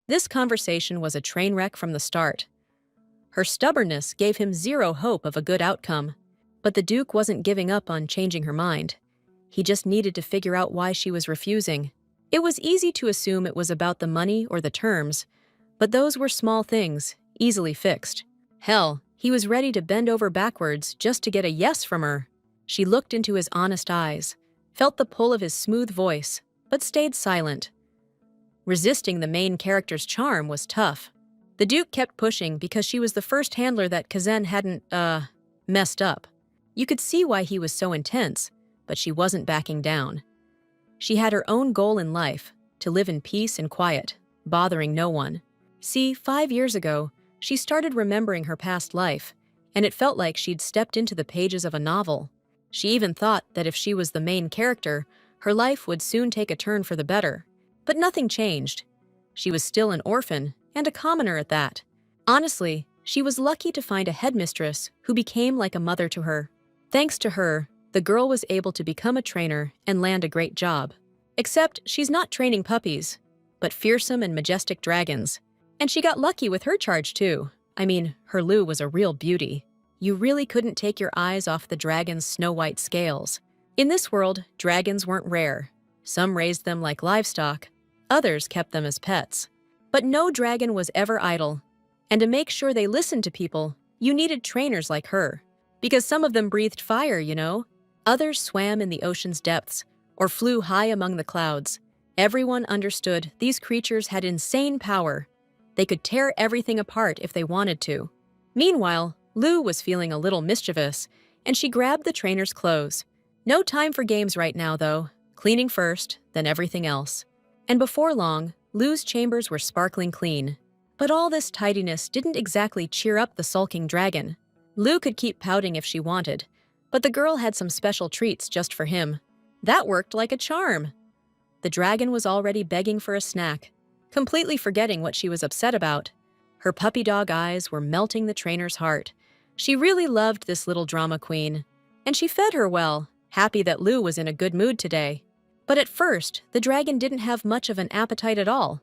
This conversation was a train wreck from the start. Her stubbornness gave him zero hope of a good outcome, but the Duke wasn't giving up on changing her mind. He just needed to figure out why she was refusing. It was easy to assume it was about the money or the terms, but those were small things, easily fixed. Hell, he was ready to bend over backwards just to get a yes from her. She looked into his honest eyes, felt the pull of his smooth voice, but stayed silent. Resisting the main character's charm was tough. The Duke kept pushing because she was the first handler that Kazan hadn't, messed up. You could see why he was so intense, but she wasn't backing down. She had her own goal in life, to live in peace and quiet, bothering no one. See, 5 years ago, she started remembering her past life, and it felt like she'd stepped into the pages of a novel. She even thought that if she was the main character, her life would soon take a turn for the better. But nothing changed. She was still an orphan, and a commoner at that. Honestly, she was lucky to find a headmistress who became like a mother to her. Thanks to her, the girl was able to become a trainer and land a great job. Except she's not training puppies, but fearsome and majestic dragons. And she got lucky with her charge too. I mean, her Lu was a real beauty. You really couldn't take your eyes off the dragon's snow-white scales. In this world, dragons weren't rare. Some raised them like livestock, others kept them as pets. But no dragon was ever idle. And to make sure they listened to people, you needed trainers like her. Because some of them breathed fire, you know? Others swam in the ocean's depths, or flew high among the clouds. Everyone understood these creatures had insane power. They could tear everything apart if they wanted to. Meanwhile, Lu was feeling a little mischievous, and she grabbed the trainer's clothes. No time for games right now, though. Cleaning first, then everything else. And before long, Lu's chambers were sparkling clean. But all this tidiness didn't exactly cheer up the sulking dragon. Lu could keep pouting if she wanted, but the girl had some special treats just for him. That worked like a charm. The dragon was already begging for a snack, completely forgetting what she was upset about. Her puppy dog eyes were melting the trainer's heart. She really loved this little drama queen. And she fed her well, happy that Lu was in a good mood today. But at first, the dragon didn't have much of an appetite at all.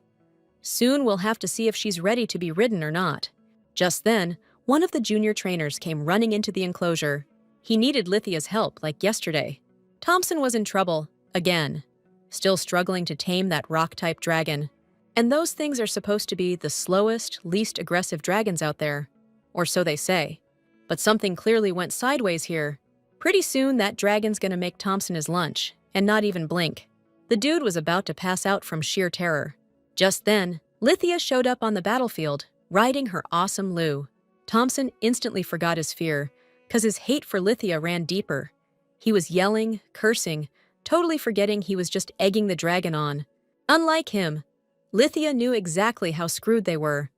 Soon we'll have to see if she's ready to be ridden or not. Just then, one of the junior trainers came running into the enclosure. He needed Lithia's help like yesterday. Thompson was in trouble, again, still struggling to tame that rock-type dragon. And those things are supposed to be the slowest, least aggressive dragons out there. Or so they say. But something clearly went sideways here. Pretty soon that dragon's gonna make Thompson his lunch, and not even blink. The dude was about to pass out from sheer terror. Just then, Lithia showed up on the battlefield, riding her awesome Lu. Thompson instantly forgot his fear, because his hate for Lithia ran deeper. He was yelling, cursing, totally forgetting he was just egging the dragon on. Unlike him, Lithia knew exactly how screwed they were,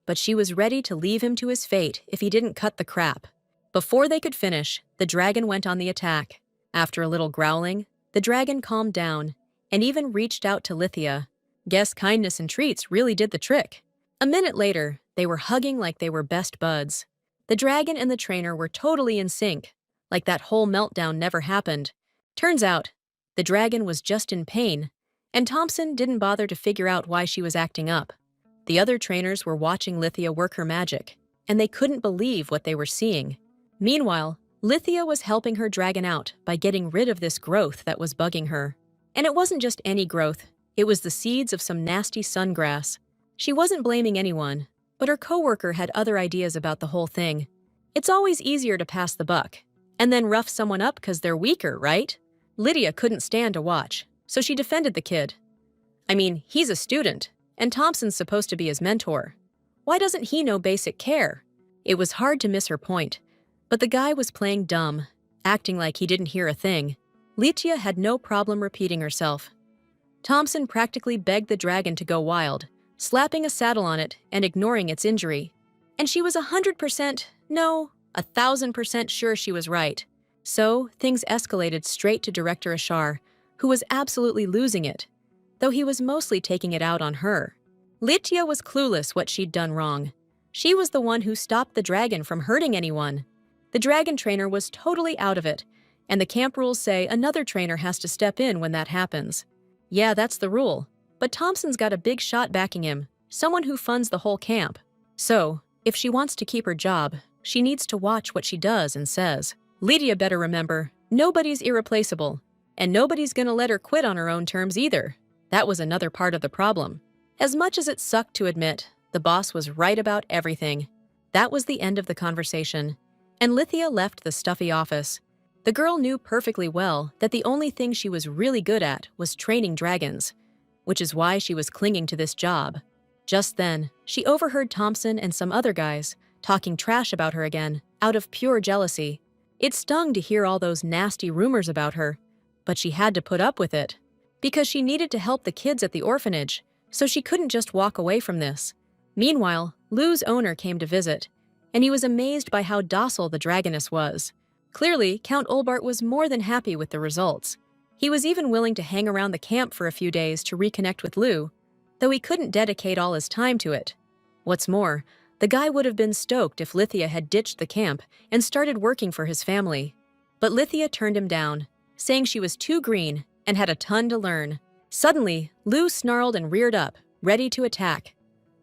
but she was ready to leave him to his fate if he didn't cut the crap. Before they could finish, the dragon went on the attack. After a little growling, the dragon calmed down and even reached out to Lithia. Guess kindness and treats really did the trick. A minute later, they were hugging like they were best buds. The dragon and the trainer were totally in sync, like that whole meltdown never happened. Turns out, the dragon was just in pain, and Thompson didn't bother to figure out why she was acting up. The other trainers were watching Lithia work her magic, and they couldn't believe what they were seeing. Meanwhile, Lithia was helping her dragon out by getting rid of this growth that was bugging her. And it wasn't just any growth, it was the seeds of some nasty sungrass. She wasn't blaming anyone, but her coworker had other ideas about the whole thing. It's always easier to pass the buck, and then rough someone up because they're weaker, right? Lydia couldn't stand to watch, so she defended the kid. I mean, he's a student, and Thompson's supposed to be his mentor. Why doesn't he know basic care? It was hard to miss her point, but the guy was playing dumb, acting like he didn't hear a thing. Lydia had no problem repeating herself. Thompson practically begged the dragon to go wild, slapping a saddle on it and ignoring its injury. And she was 100%, no, 1,000% sure she was right. So, things escalated straight to Director Ashar, who was absolutely losing it, though he was mostly taking it out on her. Lydia was clueless what she'd done wrong. She was the one who stopped the dragon from hurting anyone. The dragon trainer was totally out of it, and the camp rules say another trainer has to step in when that happens. Yeah, that's the rule, but Thompson's got a big shot backing him, someone who funds the whole camp. So, if she wants to keep her job, she needs to watch what she does and says. Lydia better remember, nobody's irreplaceable, and nobody's gonna let her quit on her own terms either. That was another part of the problem. As much as it sucked to admit, the boss was right about everything. That was the end of the conversation, and Lydia left the stuffy office. The girl knew perfectly well that the only thing she was really good at was training dragons, which is why she was clinging to this job. Just then, she overheard Thompson and some other guys talking trash about her again, out of pure jealousy. It stung to hear all those nasty rumors about her, but she had to put up with it, because she needed to help the kids at the orphanage, so she couldn't just walk away from this. Meanwhile, Lou's owner came to visit, and he was amazed by how docile the dragoness was. Clearly, Count Olbart was more than happy with the results. He was even willing to hang around the camp for a few days to reconnect with Lou, though he couldn't dedicate all his time to it. What's more, the guy would have been stoked if Lydia had ditched the camp and started working for his family. But Lydia turned him down, saying she was too green and had a ton to learn. Suddenly, Lou snarled and reared up, ready to attack.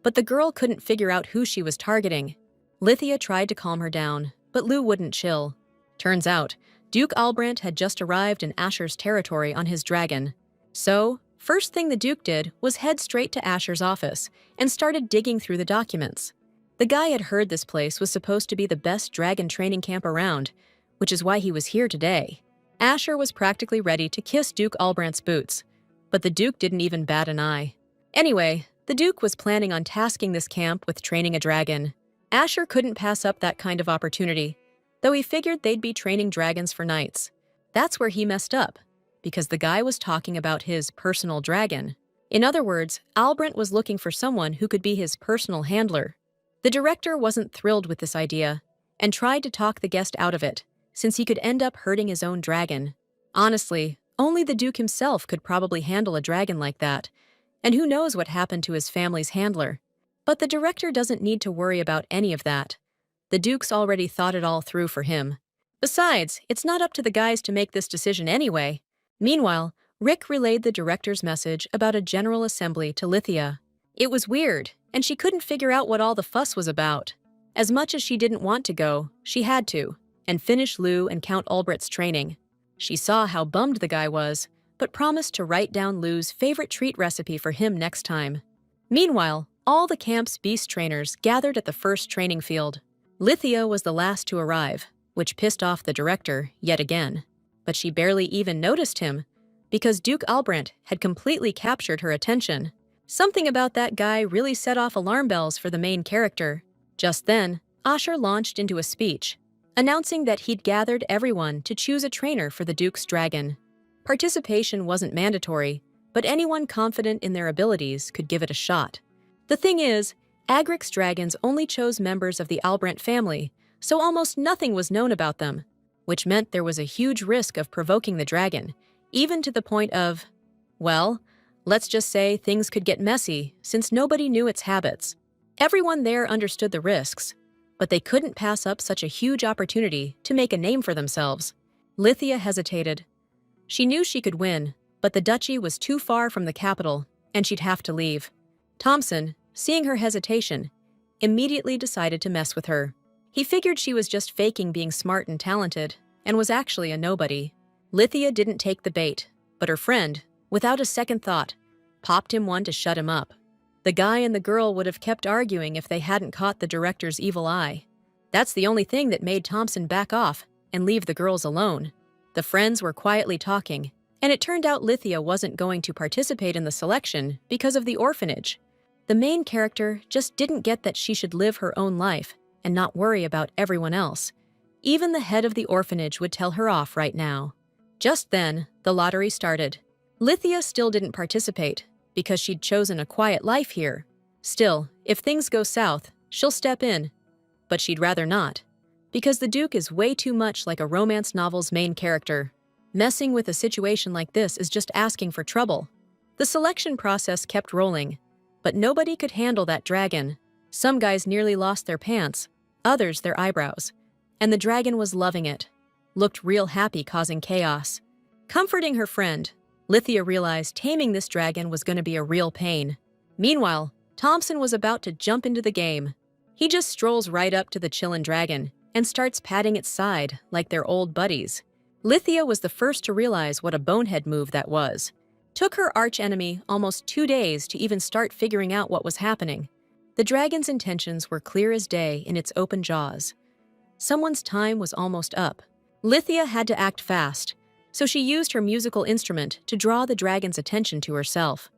But the girl couldn't figure out who she was targeting. Lydia tried to calm her down, but Lou wouldn't chill. Turns out, Duke Albrandt had just arrived in Asher's territory on his dragon. So, first thing the Duke did was head straight to Asher's office and started digging through the documents. The guy had heard this place was supposed to be the best dragon training camp around, which is why he was here today. Asher was practically ready to kiss Duke Albrandt's boots, but the Duke didn't even bat an eye. Anyway, the Duke was planning on tasking this camp with training a dragon. Asher couldn't pass up that kind of opportunity, though he figured they'd be training dragons for knights. That's where he messed up, because the guy was talking about his personal dragon. In other words, Albrandt was looking for someone who could be his personal handler. The director wasn't thrilled with this idea, and tried to talk the guest out of it, since he could end up hurting his own dragon. Honestly, only the Duke himself could probably handle a dragon like that, and who knows what happened to his family's handler. But the director doesn't need to worry about any of that. The Duke's already thought it all through for him. Besides, it's not up to the guys to make this decision anyway. Meanwhile, Rick relayed the director's message about a general assembly to Lydia. It was weird, and she couldn't figure out what all the fuss was about. As much as she didn't want to go, she had to, and finish Lou and Count Albrandt's training. She saw how bummed the guy was, but promised to write down Lou's favorite treat recipe for him next time. Meanwhile, all the camp's beast trainers gathered at the first training field. Lydia was the last to arrive, which pissed off the director yet again. But she barely even noticed him, because Duke Albrandt had completely captured her attention. Something about that guy really set off alarm bells for the main character. Just then, Asher launched into a speech, announcing that he'd gathered everyone to choose a trainer for the Duke's dragon. Participation wasn't mandatory, but anyone confident in their abilities could give it a shot. The thing is, Agric's dragons only chose members of the Albrandt family, so almost nothing was known about them, which meant there was a huge risk of provoking the dragon, even to the point of, well, let's just say things could get messy since nobody knew its habits. Everyone there understood the risks, but they couldn't pass up such a huge opportunity to make a name for themselves. Lydia hesitated. She knew she could win, but the duchy was too far from the capital, and she'd have to leave. Thompson, seeing her hesitation, immediately decided to mess with her. He figured she was just faking being smart and talented, and was actually a nobody. Lydia didn't take the bait, but her friend, without a second thought, popped him one to shut him up. The guy and the girl would have kept arguing if they hadn't caught the director's evil eye. That's the only thing that made Thompson back off and leave the girls alone. The friends were quietly talking, and it turned out Lydia wasn't going to participate in the selection because of the orphanage. The main character just didn't get that she should live her own life and not worry about everyone else. Even the head of the orphanage would tell her off right now. Just then, the lottery started. Lydia still didn't participate because she'd chosen a quiet life here. Still, if things go south, she'll step in. But she'd rather not, because the Duke is way too much like a romance novel's main character. Messing with a situation like this is just asking for trouble. The selection process kept rolling, but nobody could handle that dragon. Some guys nearly lost their pants, others their eyebrows, and the dragon was loving it. Looked real happy causing chaos. Comforting her friend, Lydia realized taming this dragon was going to be a real pain. Meanwhile, Thompson was about to jump into the game. He just strolls right up to the chillin' dragon and starts patting its side like they're old buddies. Lithia was the first to realize what a bonehead move that was. Took her archenemy almost 2 days to even start figuring out what was happening. The dragon's intentions were clear as day in its open jaws. Someone's time was almost up. Lithia had to act fast, so she used her musical instrument to draw the dragon's attention to herself.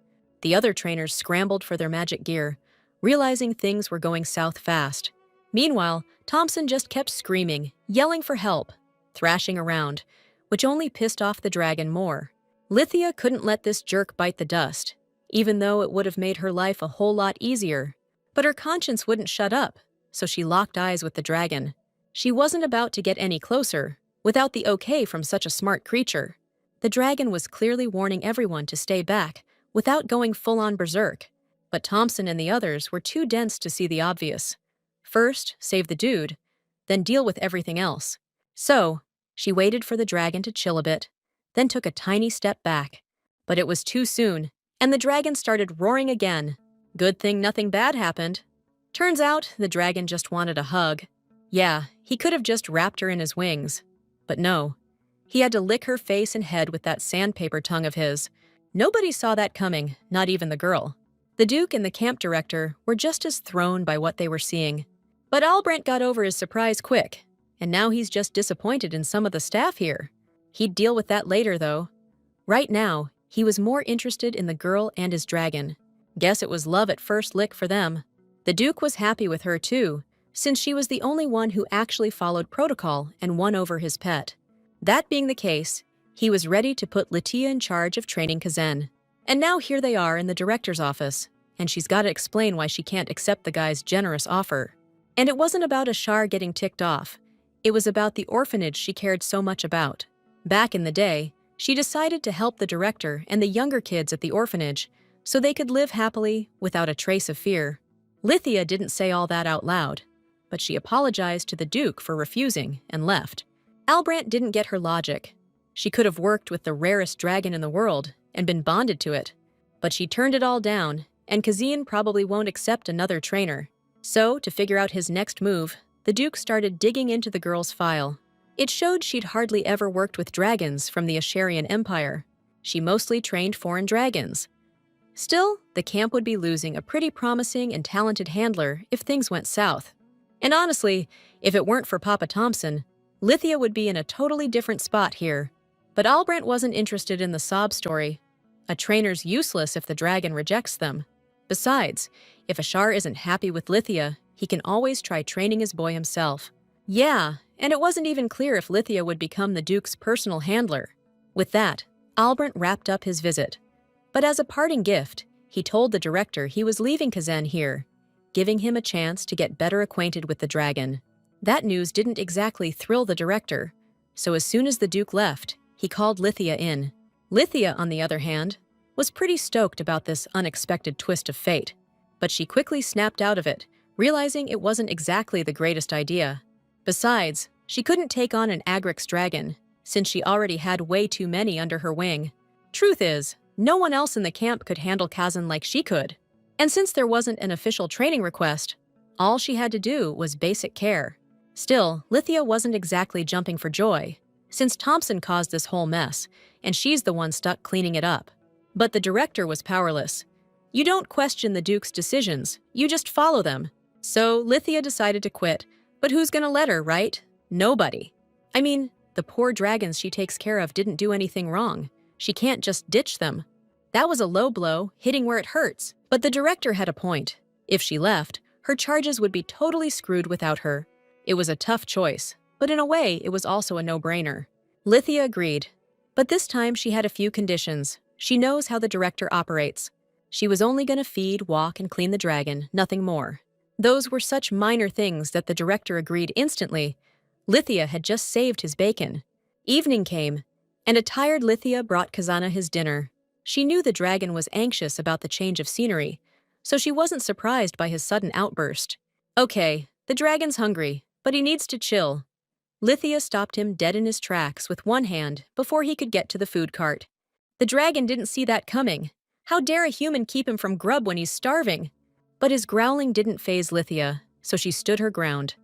The other trainers scrambled for their magic gear, realizing things were going south fast. Meanwhile, Thompson just kept screaming, yelling for help, thrashing around, which only pissed off the dragon more. Lithia couldn't let this jerk bite the dust, even though it would have made her life a whole lot easier. But her conscience wouldn't shut up, so she locked eyes with the dragon. She wasn't about to get any closer, without the okay from such a smart creature. The dragon was clearly warning everyone to stay back, without going full-on berserk. But Thompson and the others were too dense to see the obvious. First, save the dude, then deal with everything else. So, she waited for the dragon to chill a bit, then took a tiny step back. But it was too soon, and the dragon started roaring again. Good thing nothing bad happened. Turns out, the dragon just wanted a hug. Yeah, he could have just wrapped her in his wings. But no. He had to lick her face and head with that sandpaper tongue of his. Nobody saw that coming, not even the girl. The Duke and the camp director were just as thrown by what they were seeing. But Albrecht got over his surprise quick, and now he's just disappointed in some of the staff here. He'd deal with that later, though. Right now, he was more interested in the girl and his dragon. Guess it was love at first lick for them. The Duke was happy with her, too, since she was the only one who actually followed protocol and won over his pet. That being the case, he was ready to put Lithia in charge of training Kazen. And now here they are in the director's office, and she's got to explain why she can't accept the guy's generous offer. And it wasn't about Ashar getting ticked off. It was about the orphanage she cared so much about. Back in the day, she decided to help the director and the younger kids at the orphanage so they could live happily without a trace of fear. Lithia didn't say all that out loud, but she apologized to the Duke for refusing and left. Albrecht didn't get her logic. She could have worked with the rarest dragon in the world and been bonded to it. But she turned it all down, and Kazin probably won't accept another trainer. So, to figure out his next move, the Duke started digging into the girl's file. It showed she'd hardly ever worked with dragons from the Asharian Empire. She mostly trained foreign dragons. Still, the camp would be losing a pretty promising and talented handler if things went south. And honestly, if it weren't for Papa Thompson, Lithia would be in a totally different spot here. But Albrecht wasn't interested in the sob story. A trainer's useless if the dragon rejects them. Besides, if Ashar isn't happy with Lithia, he can always try training his boy himself. Yeah, and it wasn't even clear if Lithia would become the Duke's personal handler. With that, Albrecht wrapped up his visit. But as a parting gift, he told the director he was leaving Kazen here, giving him a chance to get better acquainted with the dragon. That news didn't exactly thrill the director, so as soon as the Duke left, he called Lithia in. Lithia, on the other hand, was pretty stoked about this unexpected twist of fate, but she quickly snapped out of it, realizing it wasn't exactly the greatest idea. Besides, she couldn't take on an Agrix dragon, since she already had way too many under her wing. Truth is, no one else in the camp could handle Kazan like she could. And since there wasn't an official training request, all she had to do was basic care. Still, Lithia wasn't exactly jumping for joy, since Thompson caused this whole mess, and she's the one stuck cleaning it up. But the director was powerless. You don't question the Duke's decisions, you just follow them. So Lithia decided to quit, but who's gonna let her, right? Nobody. I mean, the poor dragons she takes care of didn't do anything wrong. She can't just ditch them. That was a low blow, hitting where it hurts. But the director had a point. If she left, her charges would be totally screwed without her. It was a tough choice, but in a way, it was also a no-brainer. Lithia agreed, but this time she had a few conditions. She knows how the director operates. She was only going to feed, walk, and clean the dragon, nothing more. Those were such minor things that the director agreed instantly. Lithia had just saved his bacon. Evening came, and a tired Lithia brought Kazana his dinner. She knew the dragon was anxious about the change of scenery, so she wasn't surprised by his sudden outburst. Okay, the dragon's hungry, but he needs to chill. Lithia stopped him dead in his tracks with one hand before he could get to the food cart. The dragon didn't see that coming. How dare a human keep him from grub when he's starving? But his growling didn't faze Lithia, so she stood her ground.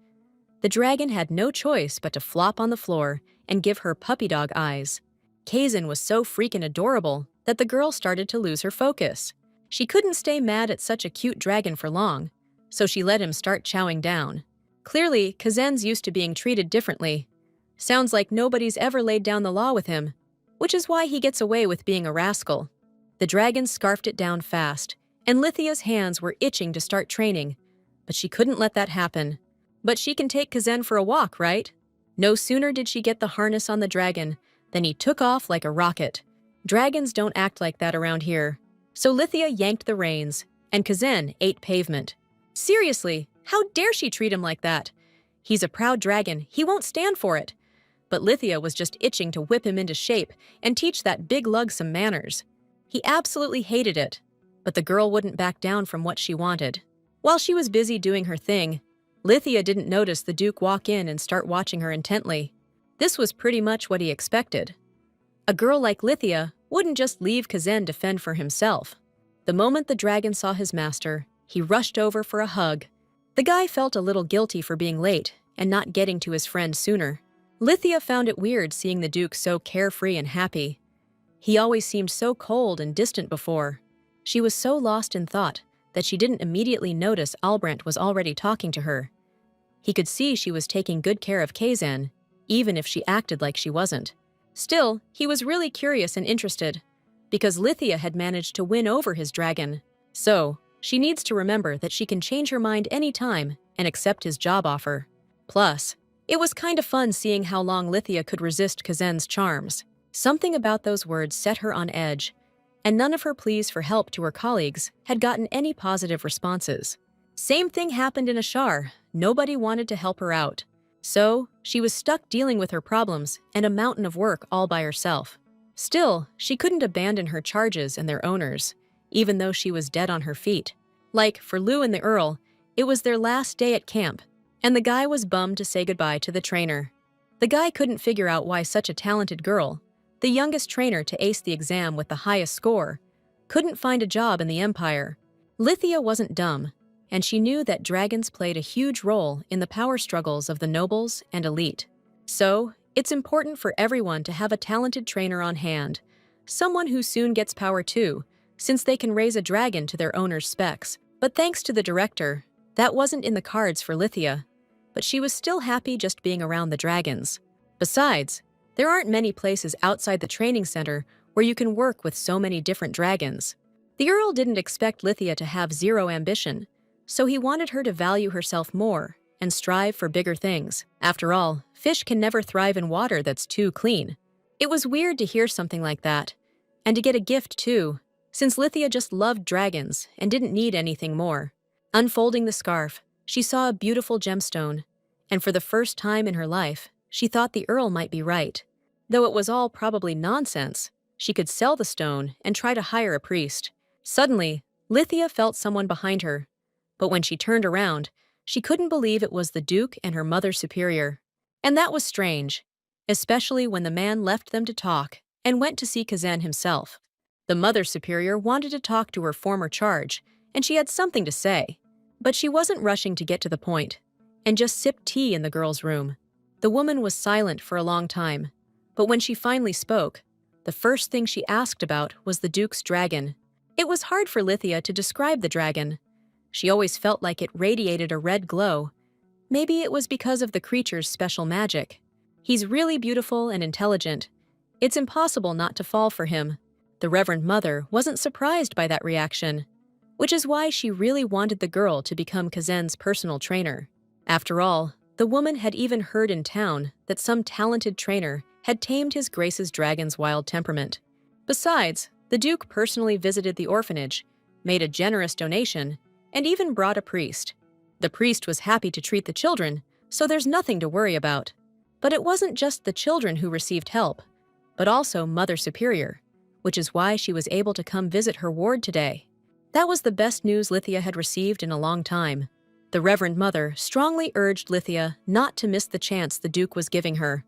The dragon had no choice but to flop on the floor and give her puppy dog eyes. Kazan was so freaking adorable that the girl started to lose her focus. She couldn't stay mad at such a cute dragon for long, so she let him start chowing down. Clearly, Kazan's used to being treated differently. Sounds like nobody's ever laid down the law with him, which is why he gets away with being a rascal. The dragon scarfed it down fast, and Lithia's hands were itching to start training, but she couldn't let that happen. But she can take Kazan for a walk, right? No sooner did she get the harness on the dragon than he took off like a rocket. Dragons don't act like that around here. So Lithia yanked the reins, and Kazan ate pavement. Seriously, how dare she treat him like that? He's a proud dragon, he won't stand for it. But Lithia was just itching to whip him into shape and teach that big lug some manners. He absolutely hated it, but the girl wouldn't back down from what she wanted. While she was busy doing her thing, Lithia didn't notice the Duke walk in and start watching her intently. This was pretty much what he expected. A girl like Lithia wouldn't just leave Kazan to fend for himself. The moment the dragon saw his master, he rushed over for a hug. The guy felt a little guilty for being late and not getting to his friend sooner. Lithia found it weird seeing the Duke so carefree and happy. He always seemed so cold and distant before. She was so lost in thought that she didn't immediately notice Albrandt was already talking to her. He could see she was taking good care of Kazan, even if she acted like she wasn't. Still, he was really curious and interested, because Lithia had managed to win over his dragon. So, she needs to remember that she can change her mind anytime and accept his job offer. Plus, it was kind of fun seeing how long Lithia could resist Kazan's charms. Something about those words set her on edge, and none of her pleas for help to her colleagues had gotten any positive responses. Same thing happened in Ashar. Nobody wanted to help her out. So, she was stuck dealing with her problems and a mountain of work all by herself. Still, she couldn't abandon her charges and their owners, even though she was dead on her feet. Like, for Lou and the Earl, it was their last day at camp, and the guy was bummed to say goodbye to the trainer. The guy couldn't figure out why such a talented girl, the youngest trainer to ace the exam with the highest score, couldn't find a job in the Empire. Lithia wasn't dumb, and she knew that dragons played a huge role in the power struggles of the nobles and elite. So, it's important for everyone to have a talented trainer on hand, someone who soon gets power too, since they can raise a dragon to their owner's specs. But thanks to the director, that wasn't in the cards for Lithia, but she was still happy just being around the dragons. Besides, there aren't many places outside the training center where you can work with so many different dragons. The Earl didn't expect Lithia to have zero ambition, so he wanted her to value herself more and strive for bigger things. After all, fish can never thrive in water that's too clean. It was weird to hear something like that, and to get a gift too, since Lithia just loved dragons and didn't need anything more. Unfolding the scarf, she saw a beautiful gemstone, and for the first time in her life, she thought the Earl might be right. Though it was all probably nonsense, she could sell the stone and try to hire a priest. Suddenly, Lithia felt someone behind her, but when she turned around, she couldn't believe it was the Duke and her mother superior. And that was strange, especially when the man left them to talk and went to see Kazan himself. The mother superior wanted to talk to her former charge, and she had something to say. But she wasn't rushing to get to the point, and just sipped tea in the girl's room. The woman was silent for a long time, but when she finally spoke, the first thing she asked about was the Duke's dragon. It was hard for Lithia to describe the dragon. She always felt like it radiated a red glow. Maybe it was because of the creature's special magic. He's really beautiful and intelligent. It's impossible not to fall for him. The Reverend Mother wasn't surprised by that reaction, which is why she really wanted the girl to become Kazan's personal trainer. After all, the woman had even heard in town that some talented trainer had tamed His Grace's dragon's wild temperament. Besides, the Duke personally visited the orphanage, made a generous donation, and even brought a priest. The priest was happy to treat the children, so there's nothing to worry about. But it wasn't just the children who received help, but also Mother Superior, which is why she was able to come visit her ward today. That was the best news Lithia had received in a long time. The Reverend Mother strongly urged Lithia not to miss the chance the Duke was giving her.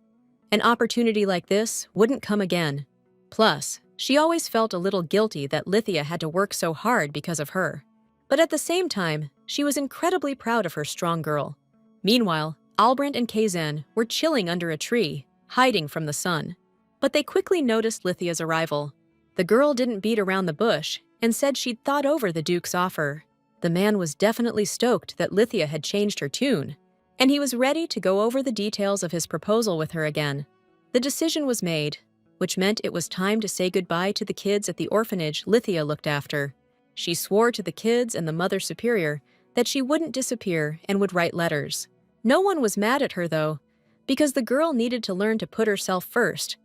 An opportunity like this wouldn't come again. Plus, she always felt a little guilty that Lithia had to work so hard because of her. But at the same time, she was incredibly proud of her strong girl. Meanwhile, Albrant and Kazan were chilling under a tree, hiding from the sun. But they quickly noticed Lithia's arrival. The girl didn't beat around the bush and said she'd thought over the Duke's offer. The man was definitely stoked that Lithia had changed her tune, and he was ready to go over the details of his proposal with her again. The decision was made, which meant it was time to say goodbye to the kids at the orphanage Lithia looked after. She swore to the kids and the Mother Superior that she wouldn't disappear and would write letters. No one was mad at her, though, because the girl needed to learn to put herself first,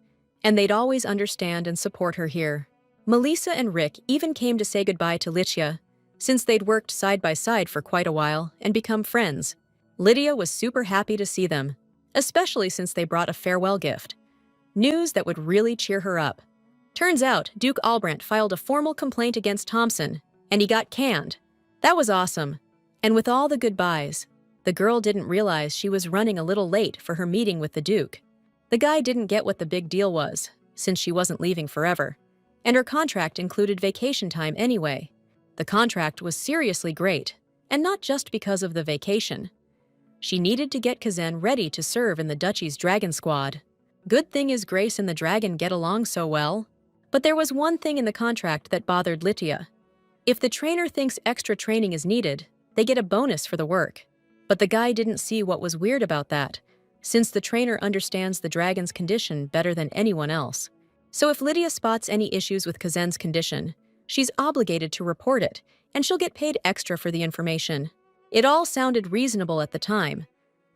and they'd always understand and support her here. Melissa and Rick even came to say goodbye to Lydia, since they'd worked side by side for quite a while and become friends. Lydia was super happy to see them, especially since they brought a farewell gift. News that would really cheer her up. Turns out, Duke Albrant filed a formal complaint against Thompson, and he got canned. That was awesome. And with all the goodbyes, the girl didn't realize she was running a little late for her meeting with the Duke. The guy didn't get what the big deal was, since she wasn't leaving forever. And her contract included vacation time anyway. The contract was seriously great, and not just because of the vacation. She needed to get Kazan ready to serve in the Duchy's Dragon Squad. Good thing is Grace and the dragon get along so well. But there was one thing in the contract that bothered Lydia. If the trainer thinks extra training is needed, they get a bonus for the work. But the guy didn't see what was weird about that, since the trainer understands the dragon's condition better than anyone else. So if Lydia spots any issues with Kazan's condition, she's obligated to report it, and she'll get paid extra for the information. It all sounded reasonable at the time,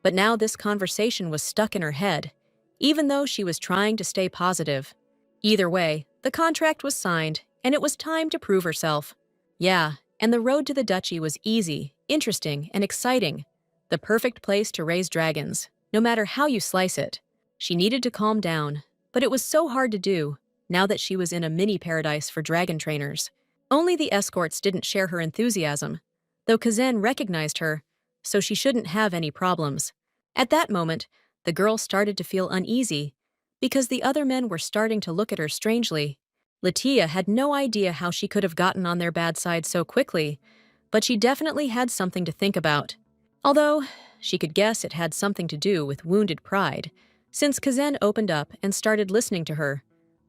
but now this conversation was stuck in her head, even though she was trying to stay positive. Either way, the contract was signed, and it was time to prove herself. Yeah, and the road to the Duchy was easy, interesting, and exciting. The perfect place to raise dragons, no matter how you slice it. She needed to calm down, but it was so hard to do, now that she was in a mini-paradise for dragon trainers. Only the escorts didn't share her enthusiasm, though Kazan recognized her, so she shouldn't have any problems. At that moment, the girl started to feel uneasy, because the other men were starting to look at her strangely. Lydia had no idea how she could have gotten on their bad side so quickly, but she definitely had something to think about. Although, she could guess it had something to do with wounded pride, since Kazan opened up and started listening to her,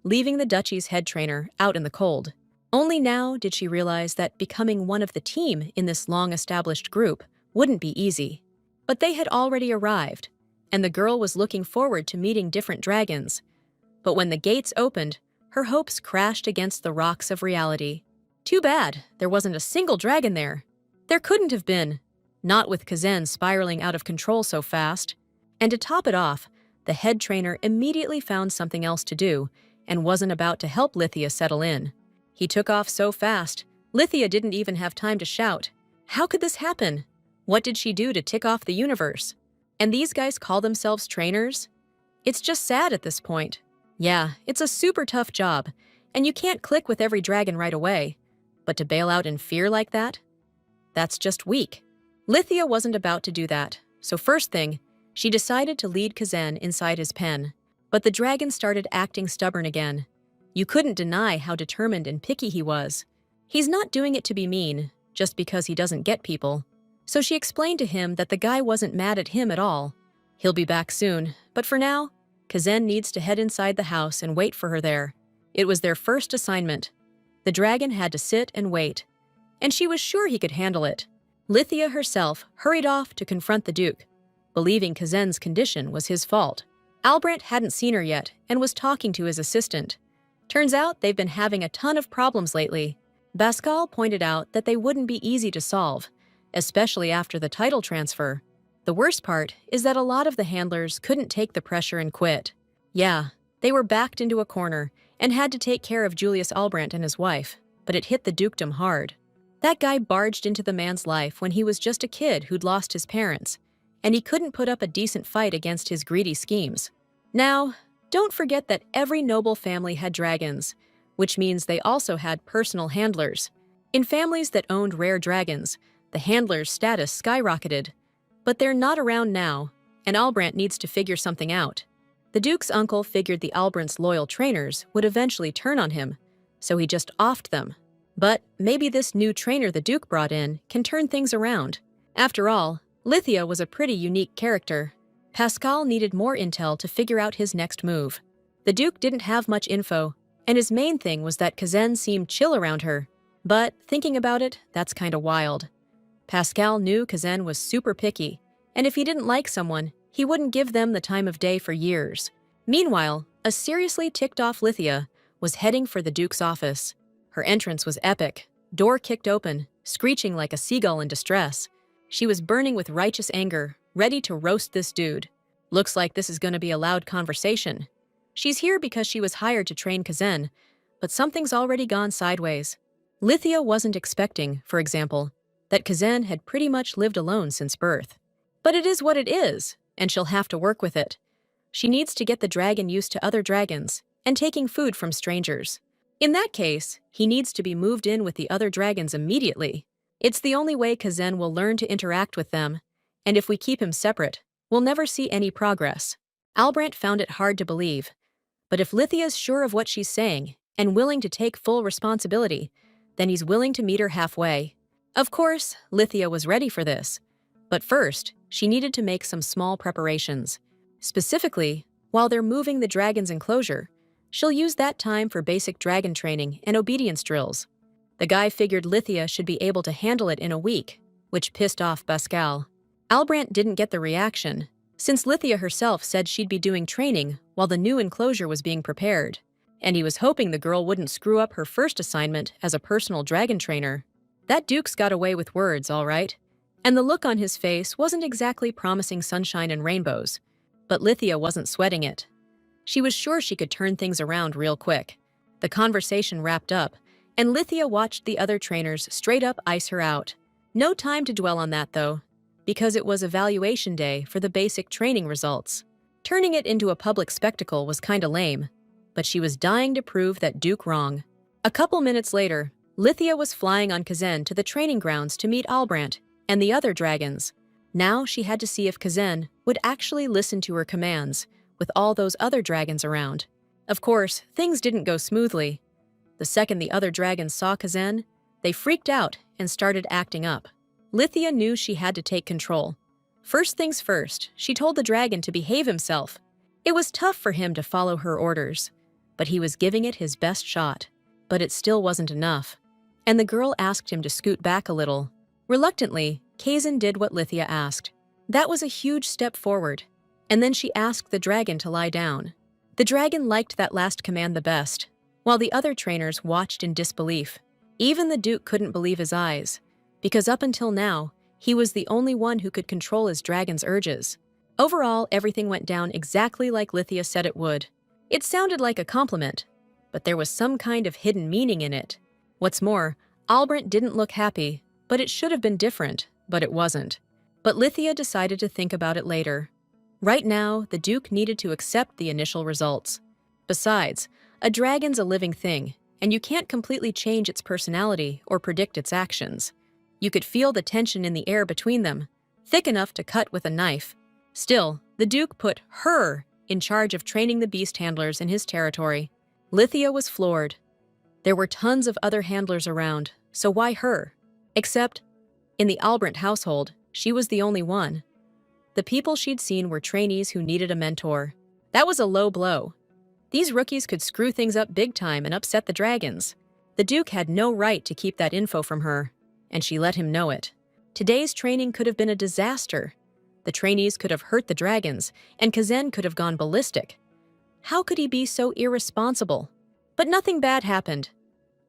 leaving the Duchy's head trainer out in the cold. Only now did she realize that becoming one of the team in this long-established group wouldn't be easy. But they had already arrived, and the girl was looking forward to meeting different dragons. But when the gates opened, her hopes crashed against the rocks of reality. Too bad there wasn't a single dragon there. There couldn't have been, not with Kazan spiraling out of control so fast. And to top it off, the head trainer immediately found something else to do and wasn't about to help Lydia settle in. He took off so fast, Lydia didn't even have time to shout. How could this happen? What did she do to tick off the universe? And these guys call themselves trainers? It's just sad at this point. Yeah, it's a super tough job, and you can't click with every dragon right away. But to bail out in fear like that? That's just weak. Lydia wasn't about to do that, so first thing, she decided to lead Kazan inside his pen. But the dragon started acting stubborn again. You couldn't deny how determined and picky he was. He's not doing it to be mean, just because he doesn't get people. So she explained to him that the guy wasn't mad at him at all. He'll be back soon, but for now, Kazan needs to head inside the house and wait for her there. It was their first assignment. The dragon had to sit and wait, and she was sure he could handle it. Lydia herself hurried off to confront the Duke, believing Kazan's condition was his fault. Albrant hadn't seen her yet and was talking to his assistant. Turns out they've been having a ton of problems lately. Bascal pointed out that they wouldn't be easy to solve, especially after the title transfer. The worst part is that a lot of the handlers couldn't take the pressure and quit. Yeah, they were backed into a corner and had to take care of Julius Albrant and his wife, but it hit the dukedom hard. That guy barged into the man's life when he was just a kid who'd lost his parents, and he couldn't put up a decent fight against his greedy schemes. Now, don't forget that every noble family had dragons, which means they also had personal handlers. In families that owned rare dragons, the handler's status skyrocketed. But they're not around now, and Albrant needs to figure something out. The Duke's uncle figured the Albrant's loyal trainers would eventually turn on him, so he just offed them. But maybe this new trainer the Duke brought in can turn things around. After all, Lithia was a pretty unique character. Pascal needed more intel to figure out his next move. The Duke didn't have much info, and his main thing was that Kazan seemed chill around her. But thinking about it, that's kinda wild. Pascal knew Kazan was super picky, and if he didn't like someone, he wouldn't give them the time of day for years. Meanwhile, a seriously ticked-off Lithia was heading for the Duke's office. Her entrance was epic, door kicked open, screeching like a seagull in distress. She was burning with righteous anger, ready to roast this dude. Looks like this is gonna be a loud conversation. She's here because she was hired to train Kazan, but something's already gone sideways. Lithia wasn't expecting, for example, that Kazan had pretty much lived alone since birth. But it is what it is, and she'll have to work with it. She needs to get the dragon used to other dragons and taking food from strangers. In that case, he needs to be moved in with the other dragons immediately. It's the only way Kazan will learn to interact with them, and if we keep him separate, we'll never see any progress. Albrandt found it hard to believe, but if Lithia's sure of what she's saying and willing to take full responsibility, then he's willing to meet her halfway. Of course, Lithia was ready for this, but first, she needed to make some small preparations. Specifically, while they're moving the dragon's enclosure, she'll use that time for basic dragon training and obedience drills. The guy figured Lithia should be able to handle it in a week, which pissed off Pascal. Albrandt didn't get the reaction, since Lithia herself said she'd be doing training while the new enclosure was being prepared, and he was hoping the girl wouldn't screw up her first assignment as a personal dragon trainer. That Duke's got away with words, all right, and the look on his face wasn't exactly promising sunshine and rainbows, but Lithia wasn't sweating it. She was sure she could turn things around real quick. The conversation wrapped up, and Lithia watched the other trainers straight up ice her out. No time to dwell on that, though, because it was evaluation day for the basic training results. Turning it into a public spectacle was kinda lame, but she was dying to prove that Duke wrong. A couple minutes later, Lithia was flying on Kazan to the training grounds to meet Albrandt and the other dragons. Now she had to see if Kazan would actually listen to her commands, with all those other dragons around. Of course, things didn't go smoothly. The second the other dragons saw Kazan, they freaked out and started acting up. Lithia knew she had to take control. First things first, she told the dragon to behave himself. It was tough for him to follow her orders, but he was giving it his best shot. But it still wasn't enough, and the girl asked him to scoot back a little. Reluctantly, Kazan did what Lithia asked. That was a huge step forward, and then she asked the dragon to lie down. The dragon liked that last command the best, while the other trainers watched in disbelief. Even the Duke couldn't believe his eyes, because up until now, he was the only one who could control his dragon's urges. Overall, everything went down exactly like Lithia said it would. It sounded like a compliment, but there was some kind of hidden meaning in it. What's more, Albrandt didn't look happy, but it should have been different, but it wasn't. But Lithia decided to think about it later. Right now, the Duke needed to accept the initial results. Besides, a dragon's a living thing, and you can't completely change its personality or predict its actions. You could feel the tension in the air between them, thick enough to cut with a knife. Still, the Duke put her in charge of training the beast handlers in his territory. Lithia was floored. There were tons of other handlers around, so why her? Except, in the Albrandt household, she was the only one. The people she'd seen were trainees who needed a mentor. That was a low blow. These rookies could screw things up big time and upset the dragons. The Duke had no right to keep that info from her, and she let him know it. Today's training could have been a disaster. The trainees could have hurt the dragons, and Kazan could have gone ballistic. How could he be so irresponsible? But nothing bad happened.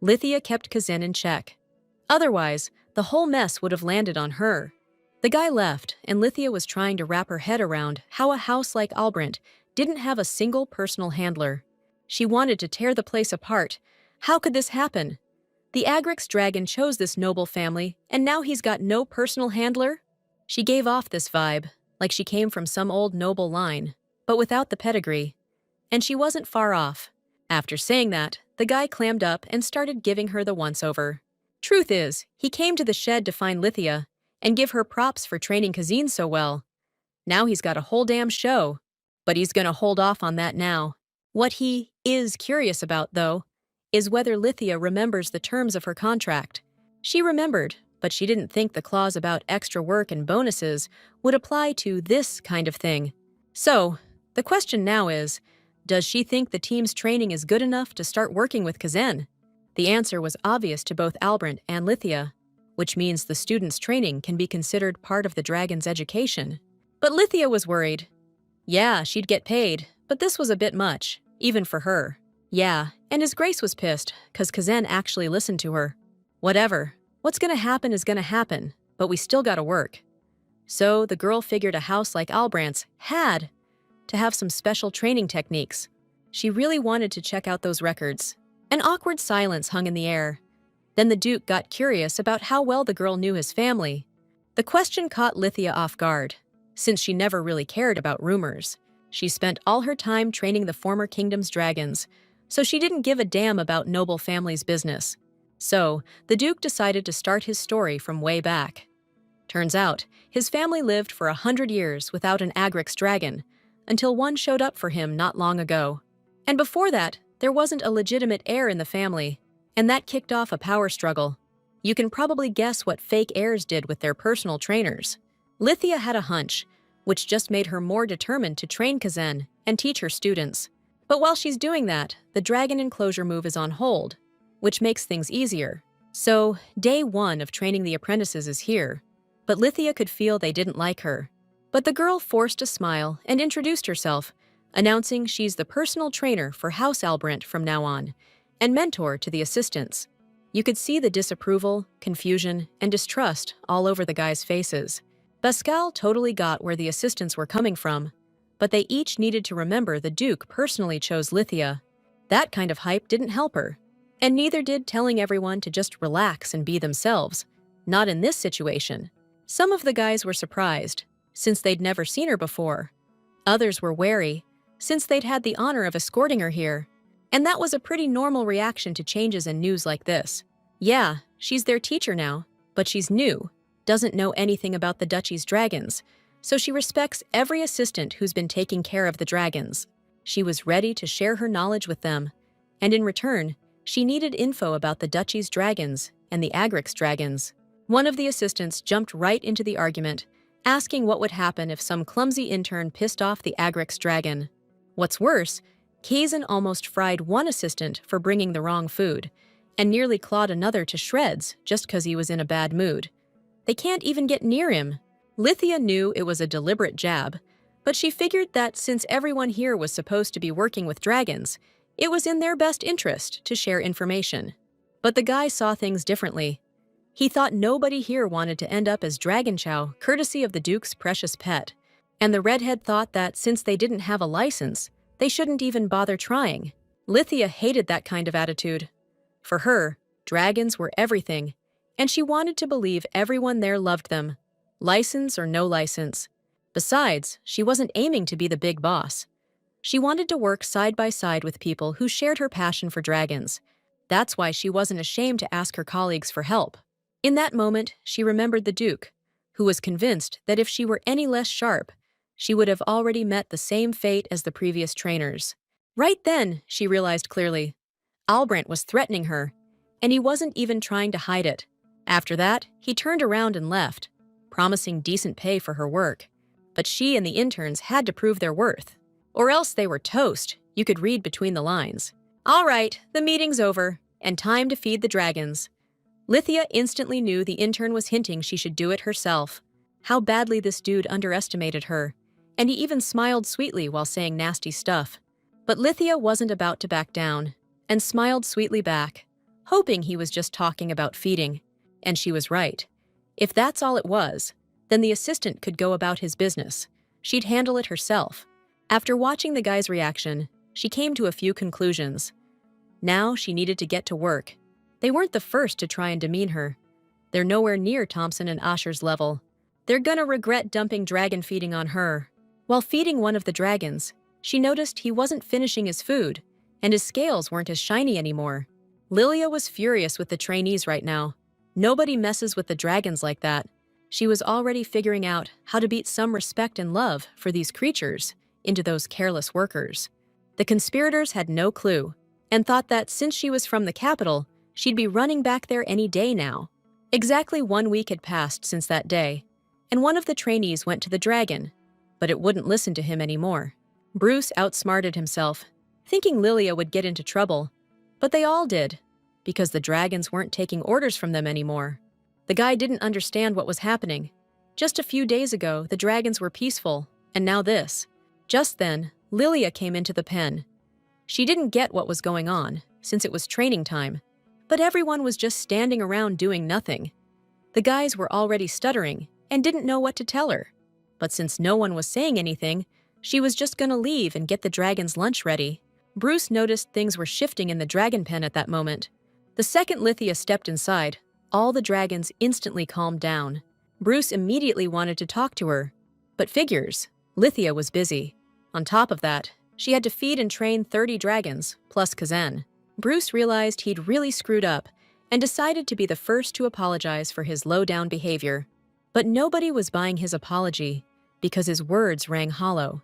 Lithia kept Kazan in check. Otherwise, the whole mess would have landed on her. The guy left, and Lithia was trying to wrap her head around how a house like Albrandt didn't have a single personal handler. She wanted to tear the place apart. How could this happen? The Agrix dragon chose this noble family, and now he's got no personal handler? She gave off this vibe, like she came from some old noble line, but without the pedigree. And she wasn't far off. After saying that, the guy clammed up and started giving her the once-over. Truth is, he came to the shed to find Lithia and give her props for training Kazan so well. Now he's got a whole damn show, but he's gonna hold off on that now. What he is curious about, though, is whether Lithia remembers the terms of her contract. She remembered, but she didn't think the clause about extra work and bonuses would apply to this kind of thing. So, the question now is, does she think the team's training is good enough to start working with Kazen? The answer was obvious to both Albrecht and Lithia, which means the student's training can be considered part of the dragon's education. But Lithia was worried. Yeah, she'd get paid, but this was a bit much, even for her. Yeah, and His Grace was pissed, 'cause Kazen actually listened to her. Whatever. What's gonna happen is gonna happen, but we still gotta work. So the girl figured a house like Albrecht's had to have some special training techniques. She really wanted to check out those records. An awkward silence hung in the air. Then the Duke got curious about how well the girl knew his family. The question caught Lithia off guard, since she never really cared about rumors. She spent all her time training the former kingdom's dragons, so she didn't give a damn about noble family's business. So, the Duke decided to start his story from way back. Turns out, his family lived for 100 years without an Agrix dragon, until one showed up for him not long ago. And before that, there wasn't a legitimate heir in the family, and that kicked off a power struggle. You can probably guess what fake heirs did with their personal trainers. Lithia had a hunch, which just made her more determined to train Kazen and teach her students. But while she's doing that, the dragon enclosure move is on hold, which makes things easier. So, day 1 of training the apprentices is here, but Lithia could feel they didn't like her. But the girl forced a smile and introduced herself, announcing she's the personal trainer for House Albrecht from now on, and mentor to the assistants. You could see the disapproval, confusion, and distrust all over the guys' faces. Pascal totally got where the assistants were coming from, but they each needed to remember the Duke personally chose Lithia. That kind of hype didn't help her, and neither did telling everyone to just relax and be themselves. Not in this situation. Some of the guys were surprised, since they'd never seen her before. Others were wary, since they'd had the honor of escorting her here. And that was a pretty normal reaction to changes in news like this. Yeah, she's their teacher now, but she's new, doesn't know anything about the duchy's dragons, so she respects every assistant who's been taking care of the dragons. She was ready to share her knowledge with them, and in return, she needed info about the duchy's dragons and the Agrix dragons. One of the assistants jumped right into the argument, asking what would happen if some clumsy intern pissed off the Agrix dragon. What's worse, Kazen almost fried one assistant for bringing the wrong food, and nearly clawed another to shreds just because he was in a bad mood. They can't even get near him. Lithia knew it was a deliberate jab, but she figured that since everyone here was supposed to be working with dragons, it was in their best interest to share information. But the guy saw things differently. He thought nobody here wanted to end up as Dragon Chow, courtesy of the Duke's precious pet. And the redhead thought that since they didn't have a license, they shouldn't even bother trying. Lithia hated that kind of attitude. For her, dragons were everything, and she wanted to believe everyone there loved them, license or no license. Besides, she wasn't aiming to be the big boss. She wanted to work side by side with people who shared her passion for dragons. That's why she wasn't ashamed to ask her colleagues for help. In that moment, she remembered the Duke, who was convinced that if she were any less sharp, she would have already met the same fate as the previous trainers. Right then, she realized clearly, Albrecht was threatening her, and he wasn't even trying to hide it. After that, he turned around and left, promising decent pay for her work. But she and the interns had to prove their worth. Or else they were toast, you could read between the lines. All right, the meeting's over, and time to feed the dragons. Lithia instantly knew the intern was hinting she should do it herself. How badly this dude underestimated her, and he even smiled sweetly while saying nasty stuff. But Lithia wasn't about to back down, and smiled sweetly back, hoping he was just talking about feeding. And she was right. If that's all it was, then the assistant could go about his business. She'd handle it herself. After watching the guy's reaction, she came to a few conclusions. Now she needed to get to work. They weren't the first to try and demean her. They're nowhere near Thompson and Asher's level. They're gonna regret dumping dragon feeding on her. While feeding one of the dragons, she noticed he wasn't finishing his food, and his scales weren't as shiny anymore. Lilia was furious with the trainees right now. Nobody messes with the dragons like that. She was already figuring out how to beat some respect and love for these creatures into those careless workers. The conspirators had no clue. and thought that since she was from the capital, she'd be running back there any day now. Exactly 1 week had passed since that day, and one of the trainees went to the dragon, but it wouldn't listen to him anymore. Bruce outsmarted himself, thinking Lilia would get into trouble, but they all did, because the dragons weren't taking orders from them anymore. The guy didn't understand what was happening. Just a few days ago, the dragons were peaceful, and now this. Just then, Lilia came into the pen. She didn't get what was going on, since it was training time, but everyone was just standing around doing nothing. The guys were already stuttering and didn't know what to tell her. But since no one was saying anything, she was just gonna leave and get the dragon's lunch ready. Bruce noticed things were shifting in the dragon pen at that moment. The second Lithia stepped inside, all the dragons instantly calmed down. Bruce immediately wanted to talk to her, but figures, Lithia was busy. On top of that, she had to feed and train 30 dragons, plus Kazan. Bruce realized he'd really screwed up and decided to be the first to apologize for his low-down behavior. But nobody was buying his apology because his words rang hollow.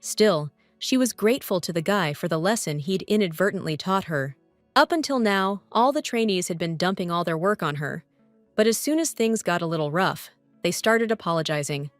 Still, she was grateful to the guy for the lesson he'd inadvertently taught her. Up until now, all the trainees had been dumping all their work on her. But as soon as things got a little rough, they started apologizing.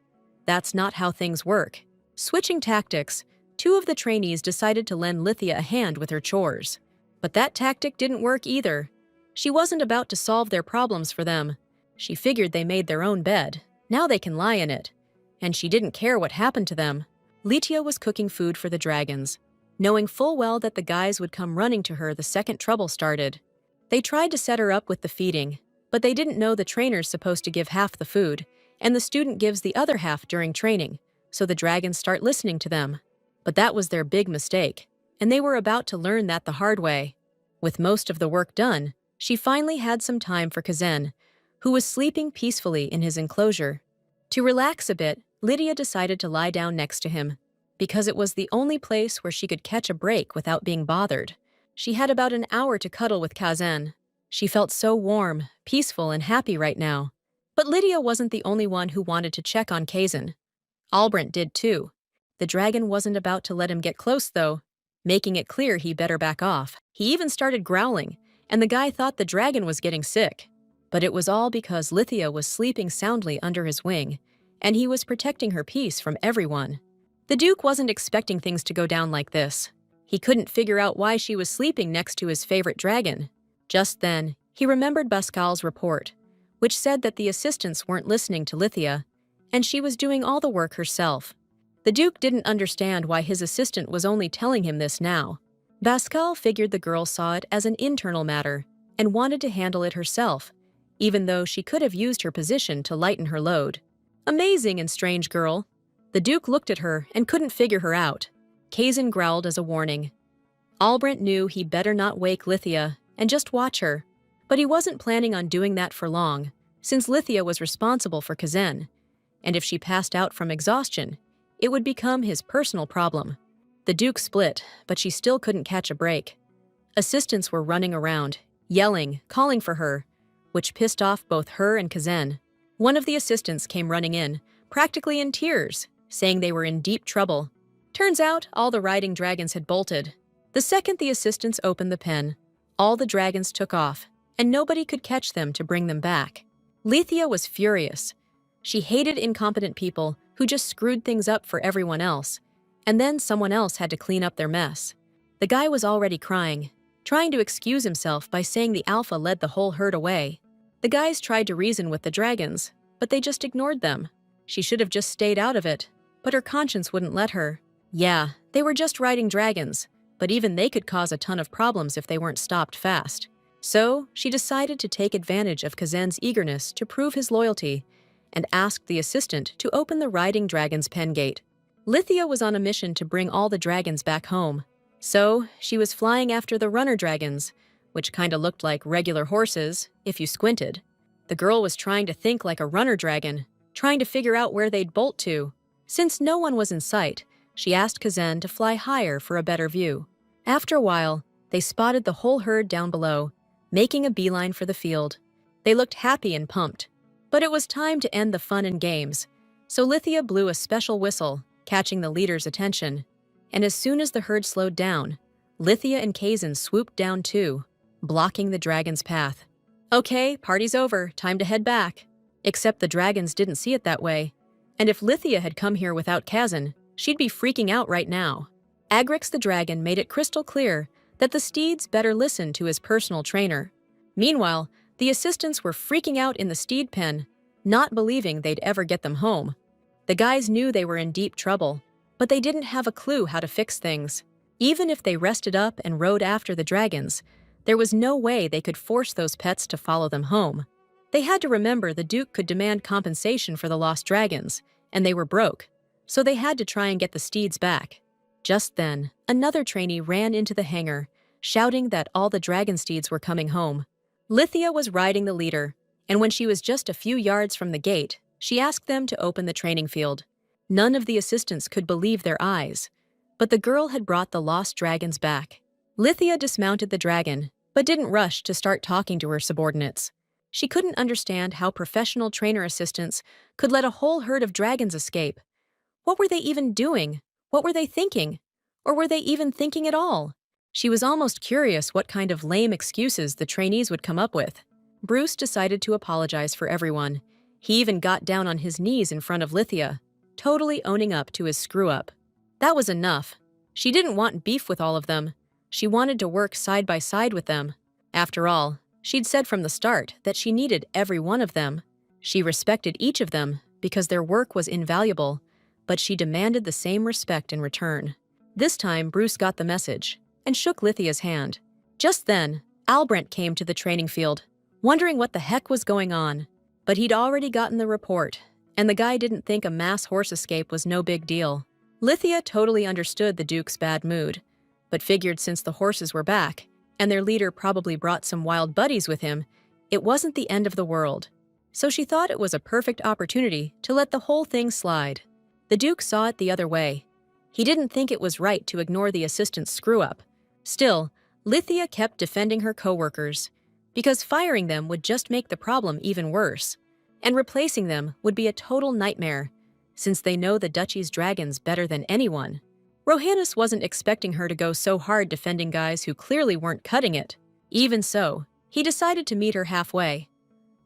That's not how things work. Switching tactics, 2 of the trainees decided to lend Lithia a hand with her chores. But that tactic didn't work either. She wasn't about to solve their problems for them. She figured they made their own bed. Now they can lie in it. And she didn't care what happened to them. Lithia was cooking food for the dragons, knowing full well that the guys would come running to her the second trouble started. They tried to set her up with the feeding, but they didn't know the trainer's supposed to give half the food, and the student gives the other half during training, so the dragons start listening to them. But that was their big mistake, and they were about to learn that the hard way. With most of the work done, she finally had some time for Kazan, who was sleeping peacefully in his enclosure. To relax a bit, Lydia decided to lie down next to him, because it was the only place where she could catch a break without being bothered. She had about an hour to cuddle with Kazan. She felt so warm, peaceful, and happy right now. But Lydia wasn't the only one who wanted to check on Kazan. Albrecht did too. The dragon wasn't about to let him get close, though, making it clear he better back off. He even started growling, and the guy thought the dragon was getting sick. But it was all because Lithia was sleeping soundly under his wing, and he was protecting her peace from everyone. The Duke wasn't expecting things to go down like this. He couldn't figure out why she was sleeping next to his favorite dragon. Just then, he remembered Pascal's report, which said that the assistants weren't listening to Lithia, and she was doing all the work herself. The Duke didn't understand why his assistant was only telling him this now. Pascal figured the girl saw it as an internal matter and wanted to handle it herself, even though she could have used her position to lighten her load. Amazing and strange girl. The Duke looked at her and couldn't figure her out. Kazan growled as a warning. Albrecht knew he better not wake Lithia and just watch her, but he wasn't planning on doing that for long, since Lithia was responsible for Kazan, and if she passed out from exhaustion, it would become his personal problem. The Duke split, but she still couldn't catch a break. Assistants were running around, yelling, calling for her, which pissed off both her and Kazan. One of the assistants came running in, practically in tears, saying they were in deep trouble. Turns out, all the riding dragons had bolted. The second the assistants opened the pen, all the dragons took off, and nobody could catch them to bring them back. Lithia was furious. She hated incompetent people who just screwed things up for everyone else, and then someone else had to clean up their mess. The guy was already crying, trying to excuse himself by saying the alpha led the whole herd away. The guys tried to reason with the dragons, but they just ignored them. She should have just stayed out of it, but her conscience wouldn't let her. Yeah, they were just riding dragons, but even they could cause a ton of problems if they weren't stopped fast. So, she decided to take advantage of Kazan's eagerness to prove his loyalty and asked the assistant to open the riding dragon's pen gate. Lithia was on a mission to bring all the dragons back home. So, she was flying after the runner dragons, which kinda looked like regular horses, if you squinted. The girl was trying to think like a runner dragon, trying to figure out where they'd bolt to. Since no one was in sight, she asked Kazan to fly higher for a better view. After a while, they spotted the whole herd down below, making a beeline for the field. They looked happy and pumped. But it was time to end the fun and games, so Lithia blew a special whistle, catching the leader's attention. And as soon as the herd slowed down, Lithia and Kazan swooped down too, blocking the dragon's path. Okay, party's over, time to head back. Except the dragons didn't see it that way. And if Lithia had come here without Kazan, she'd be freaking out right now. Agrix the dragon made it crystal clear that the steeds better listen to his personal trainer. Meanwhile, the assistants were freaking out in the steed pen, not believing they'd ever get them home. The guys knew they were in deep trouble, but they didn't have a clue how to fix things. Even if they rested up and rode after the dragons, there was no way they could force those pets to follow them home. They had to remember the Duke could demand compensation for the lost dragons, and they were broke, so they had to try and get the steeds back. Just then, another trainee ran into the hangar, shouting that all the dragon steeds were coming home. Lithia was riding the leader, and when she was just a few yards from the gate, she asked them to open the training field. None of the assistants could believe their eyes, but the girl had brought the lost dragons back. Lithia dismounted the dragon, but didn't rush to start talking to her subordinates. She couldn't understand how professional trainer assistants could let a whole herd of dragons escape. What were they even doing? What were they thinking? Or were they even thinking at all? She was almost curious what kind of lame excuses the trainees would come up with. Bruce decided to apologize for everyone. He even got down on his knees in front of Lithia, totally owning up to his screw-up. That was enough. She didn't want beef with all of them. She wanted to work side by side with them. After all, she'd said from the start that she needed every one of them. She respected each of them because their work was invaluable, but she demanded the same respect in return. This time, Bruce got the message and shook Lithia's hand. Just then, Albrant came to the training field, wondering what the heck was going on. But he'd already gotten the report, and the guy didn't think a mass horse escape was no big deal. Lithia totally understood the Duke's bad mood, but figured since the horses were back, and their leader probably brought some wild buddies with him, it wasn't the end of the world. So she thought it was a perfect opportunity to let the whole thing slide. The Duke saw it the other way. He didn't think it was right to ignore the assistant's screw-up. Still, Lithia kept defending her co-workers, because firing them would just make the problem even worse, and replacing them would be a total nightmare, since they know the Duchy's dragons better than anyone. Rohannes wasn't expecting her to go so hard defending guys who clearly weren't cutting it. Even so, he decided to meet her halfway.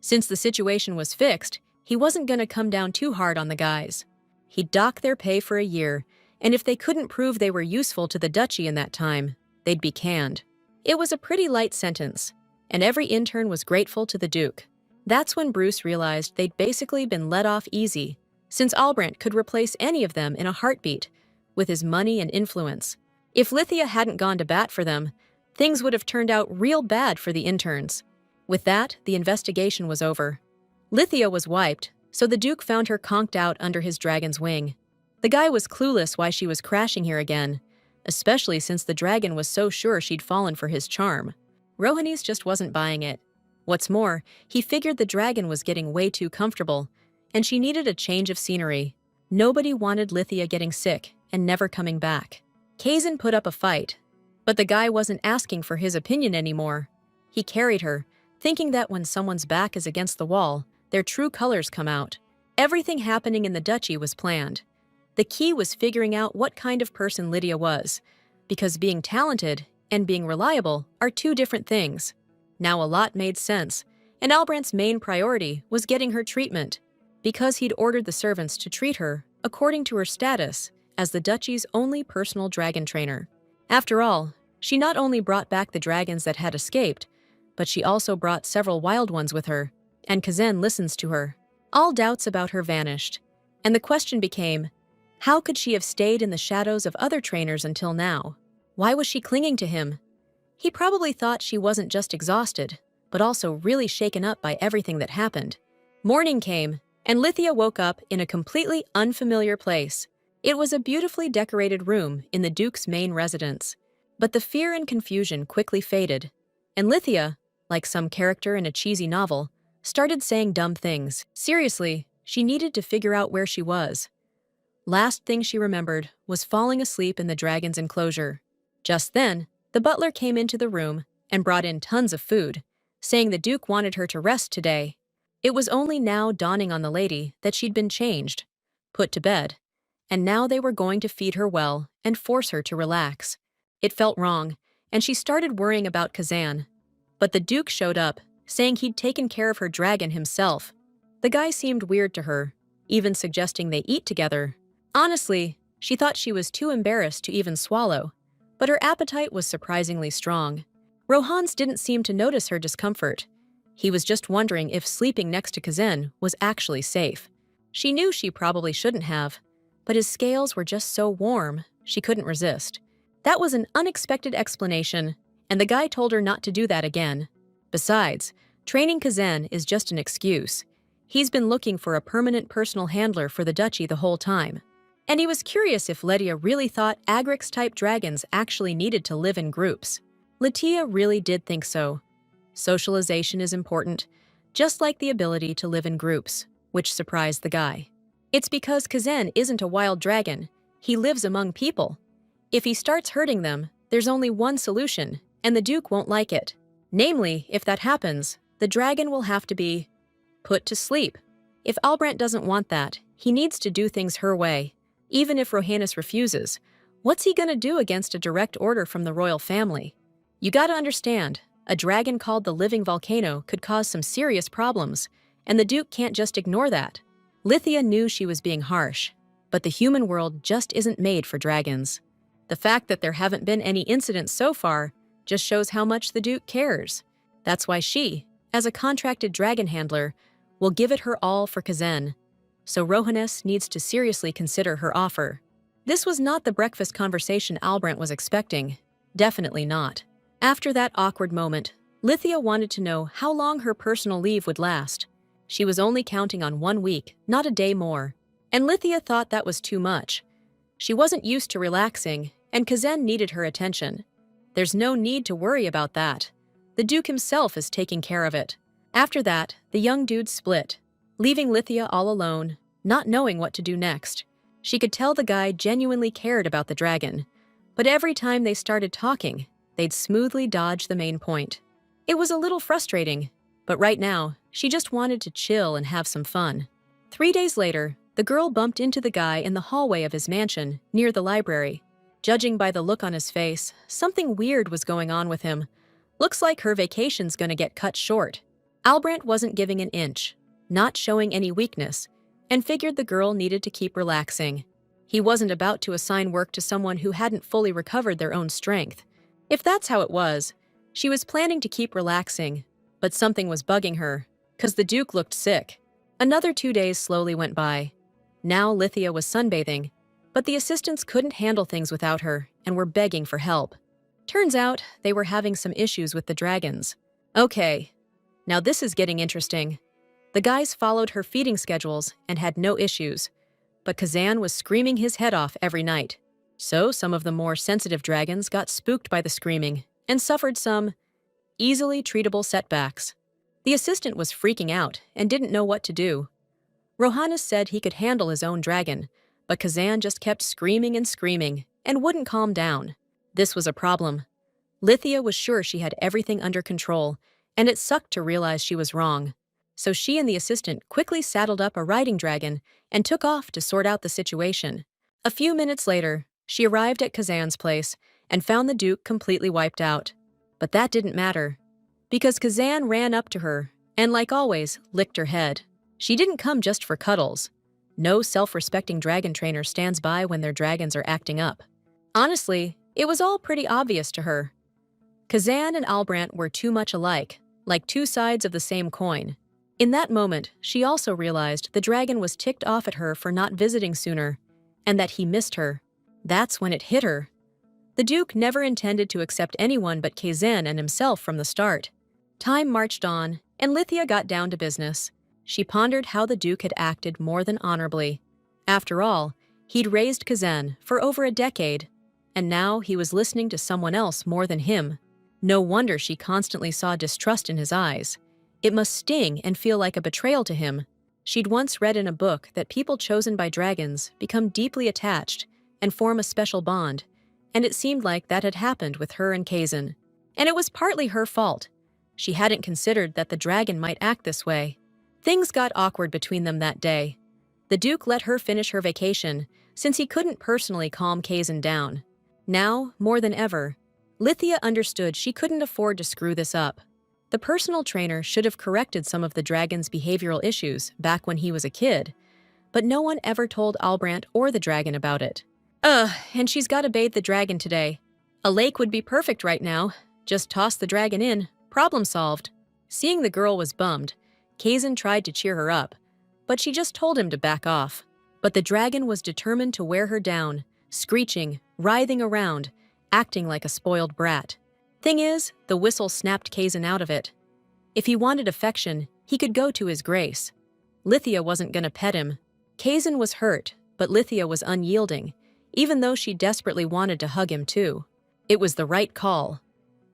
Since the situation was fixed, he wasn't going to come down too hard on the guys. He'd dock their pay for a year, and if they couldn't prove they were useful to the Duchy in that time, they'd be canned. It was a pretty light sentence, and every intern was grateful to the Duke. That's when Bruce realized they'd basically been let off easy, since Albrant could replace any of them in a heartbeat, with his money and influence. If Lithia hadn't gone to bat for them, things would have turned out real bad for the interns. With that, the investigation was over. Lithia was wiped, so the Duke found her conked out under his dragon's wing. The guy was clueless why she was crashing here again, especially since the dragon was so sure she'd fallen for his charm. Rohannes just wasn't buying it. What's more, he figured the dragon was getting way too comfortable, and she needed a change of scenery. Nobody wanted Lithia getting sick and never coming back. Kazan put up a fight, but the guy wasn't asking for his opinion anymore. He carried her, thinking that when someone's back is against the wall, their true colors come out. Everything happening in the Duchy was planned. The key was figuring out what kind of person Lydia was, because being talented and being reliable are two different things. Now a lot made sense, and Albrant's main priority was getting her treatment, because he'd ordered the servants to treat her according to her status as the Duchy's only personal dragon trainer. After all, she not only brought back the dragons that had escaped, but she also brought several wild ones with her, and Kazan listens to her. All doubts about her vanished, and the question became, how could she have stayed in the shadows of other trainers until now? Why was she clinging to him? He probably thought she wasn't just exhausted, but also really shaken up by everything that happened. Morning came, and Lithia woke up in a completely unfamiliar place. It was a beautifully decorated room in the Duke's main residence. But the fear and confusion quickly faded, and Lithia, like some character in a cheesy novel, started saying dumb things. Seriously, she needed to figure out where she was. Last thing she remembered was falling asleep in the dragon's enclosure. Just then, the butler came into the room and brought in tons of food, saying the Duke wanted her to rest today. It was only now dawning on the lady that she'd been changed, put to bed, and now they were going to feed her well and force her to relax. It felt wrong, and she started worrying about Kazan. But the Duke showed up, saying he'd taken care of her dragon himself. The guy seemed weird to her, even suggesting they eat together. Honestly, she thought she was too embarrassed to even swallow, but her appetite was surprisingly strong. Rohan's didn't seem to notice her discomfort. He was just wondering if sleeping next to Kazan was actually safe. She knew she probably shouldn't have, but his scales were just so warm, she couldn't resist. That was an unexpected explanation, and the guy told her not to do that again. Besides, training Kazan is just an excuse. He's been looking for a permanent personal handler for the duchy the whole time. And he was curious if Lydia really thought Agrix-type dragons actually needed to live in groups. Lydia really did think so. Socialization is important, just like the ability to live in groups, which surprised the guy. It's because Kazan isn't a wild dragon. He lives among people. If he starts hurting them, there's only one solution, and the Duke won't like it. Namely, if that happens, the dragon will have to be put to sleep. If Albrecht doesn't want that, he needs to do things her way. Even if Rohanus refuses, what's he gonna do against a direct order from the royal family? You gotta understand, a dragon called the living volcano could cause some serious problems, and the Duke can't just ignore that. Lydia knew she was being harsh, but the human world just isn't made for dragons. The fact that there haven't been any incidents so far just shows how much the Duke cares. That's why she, as a contracted dragon handler, will give it her all for Kazan. So Rohanus needs to seriously consider her offer. This was not the breakfast conversation Albrecht was expecting. Definitely not. After that awkward moment, Lydia wanted to know how long her personal leave would last. She was only counting on 1 week, not a day more. And Lydia thought that was too much. She wasn't used to relaxing, and Kazan needed her attention. There's no need to worry about that. The Duke himself is taking care of it. After that, the young dudes split, leaving Lydia all alone, not knowing what to do next. She could tell the guy genuinely cared about the dragon, but every time they started talking, they'd smoothly dodge the main point. It was a little frustrating, but right now, she just wanted to chill and have some fun. 3 days later, the girl bumped into the guy in the hallway of his mansion, near the library. Judging by the look on his face, something weird was going on with him. Looks like her vacation's gonna get cut short. Albrecht wasn't giving an inch, not showing any weakness, and figured the girl needed to keep relaxing. He wasn't about to assign work to someone who hadn't fully recovered their own strength. If that's how it was, she was planning to keep relaxing, but something was bugging her, 'cause the Duke looked sick. Another 2 days slowly went by. Now Lydia was sunbathing, but the assistants couldn't handle things without her and were begging for help. Turns out they were having some issues with the dragons. Okay, now this is getting interesting. The guys followed her feeding schedules and had no issues, but Kazan was screaming his head off every night. So some of the more sensitive dragons got spooked by the screaming and suffered some easily treatable setbacks. The assistant was freaking out and didn't know what to do. Rohanus said he could handle his own dragon, but Kazan just kept screaming and wouldn't calm down. This was a problem. Lydia was sure she had everything under control, and it sucked to realize she was wrong. So she and the assistant quickly saddled up a riding dragon and took off to sort out the situation. A few minutes later, she arrived at Kazan's place and found the Duke completely wiped out. But that didn't matter, because Kazan ran up to her and, like always, licked her head. She didn't come just for cuddles. No self-respecting dragon trainer stands by when their dragons are acting up. Honestly, it was all pretty obvious to her. Kazan and Albrecht were too much alike, like two sides of the same coin. In that moment, she also realized the dragon was ticked off at her for not visiting sooner, and that he missed her. That's when it hit her. The Duke never intended to accept anyone but Kazan and himself from the start. Time marched on, and Lydia got down to business. She pondered how the Duke had acted more than honorably. After all, he'd raised Kazan for over a decade, and now he was listening to someone else more than him. No wonder she constantly saw distrust in his eyes. It must sting and feel like a betrayal to him. She'd once read in a book that people chosen by dragons become deeply attached and form a special bond, and it seemed like that had happened with her and Kazan. And it was partly her fault. She hadn't considered that the dragon might act this way. Things got awkward between them that day. The Duke let her finish her vacation, since he couldn't personally calm Kazan down. Now, more than ever, Lithia understood she couldn't afford to screw this up. The personal trainer should have corrected some of the dragon's behavioral issues back when he was a kid, but no one ever told Albrandt or the dragon about it. And she's got to bathe the dragon today. A lake would be perfect right now. Just toss the dragon in. Problem solved. Seeing the girl was bummed, Kazan tried to cheer her up, but she just told him to back off. But the dragon was determined to wear her down, screeching, writhing around, acting like a spoiled brat. Thing is, the whistle snapped Kazan out of it. If he wanted affection, he could go to his grace. Lithia wasn't gonna pet him. Kazan was hurt, but Lithia was unyielding, even though she desperately wanted to hug him too. It was the right call.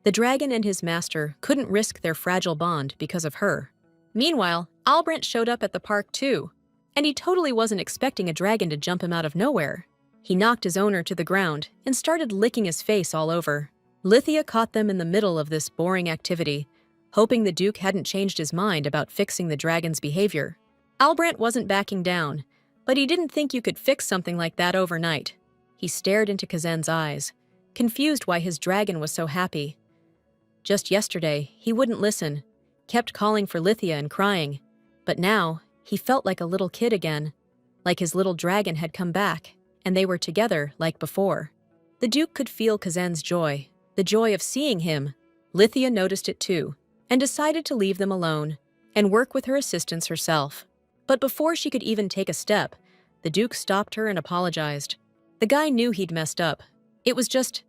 The dragon and his master couldn't risk their fragile bond because of her. Meanwhile, Albrandt showed up at the park too, and he totally wasn't expecting a dragon to jump him out of nowhere. He knocked his owner to the ground and started licking his face all over. Lithia caught them in the middle of this boring activity, hoping the Duke hadn't changed his mind about fixing the dragon's behavior. Albrandt wasn't backing down, but he didn't think you could fix something like that overnight. He stared into Kazan's eyes, confused why his dragon was so happy. Just yesterday, he wouldn't listen, kept calling for Lithia and crying. But now, he felt like a little kid again, like his little dragon had come back, and they were together like before. The Duke could feel Kazan's joy, the joy of seeing him. Lithia noticed it too, and decided to leave them alone and work with her assistants herself. But before she could even take a step, the Duke stopped her and apologized. The guy knew he'd messed up. It was just,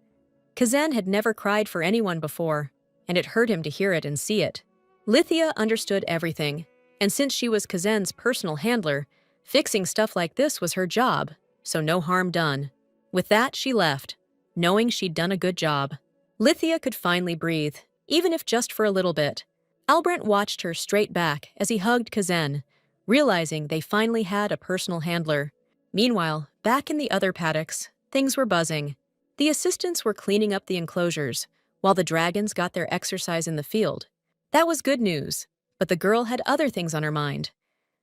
Kazan had never cried for anyone before, and it hurt him to hear it and see it. Lithia understood everything, and since she was Kazan's personal handler, fixing stuff like this was her job, so no harm done. With that, she left, knowing she'd done a good job. Lithia could finally breathe, even if just for a little bit. Albrandt watched her straight back as he hugged Kazan, realizing they finally had a personal handler. Meanwhile, back in the other paddocks, things were buzzing. The assistants were cleaning up the enclosures, while the dragons got their exercise in the field. That was good news, but the girl had other things on her mind.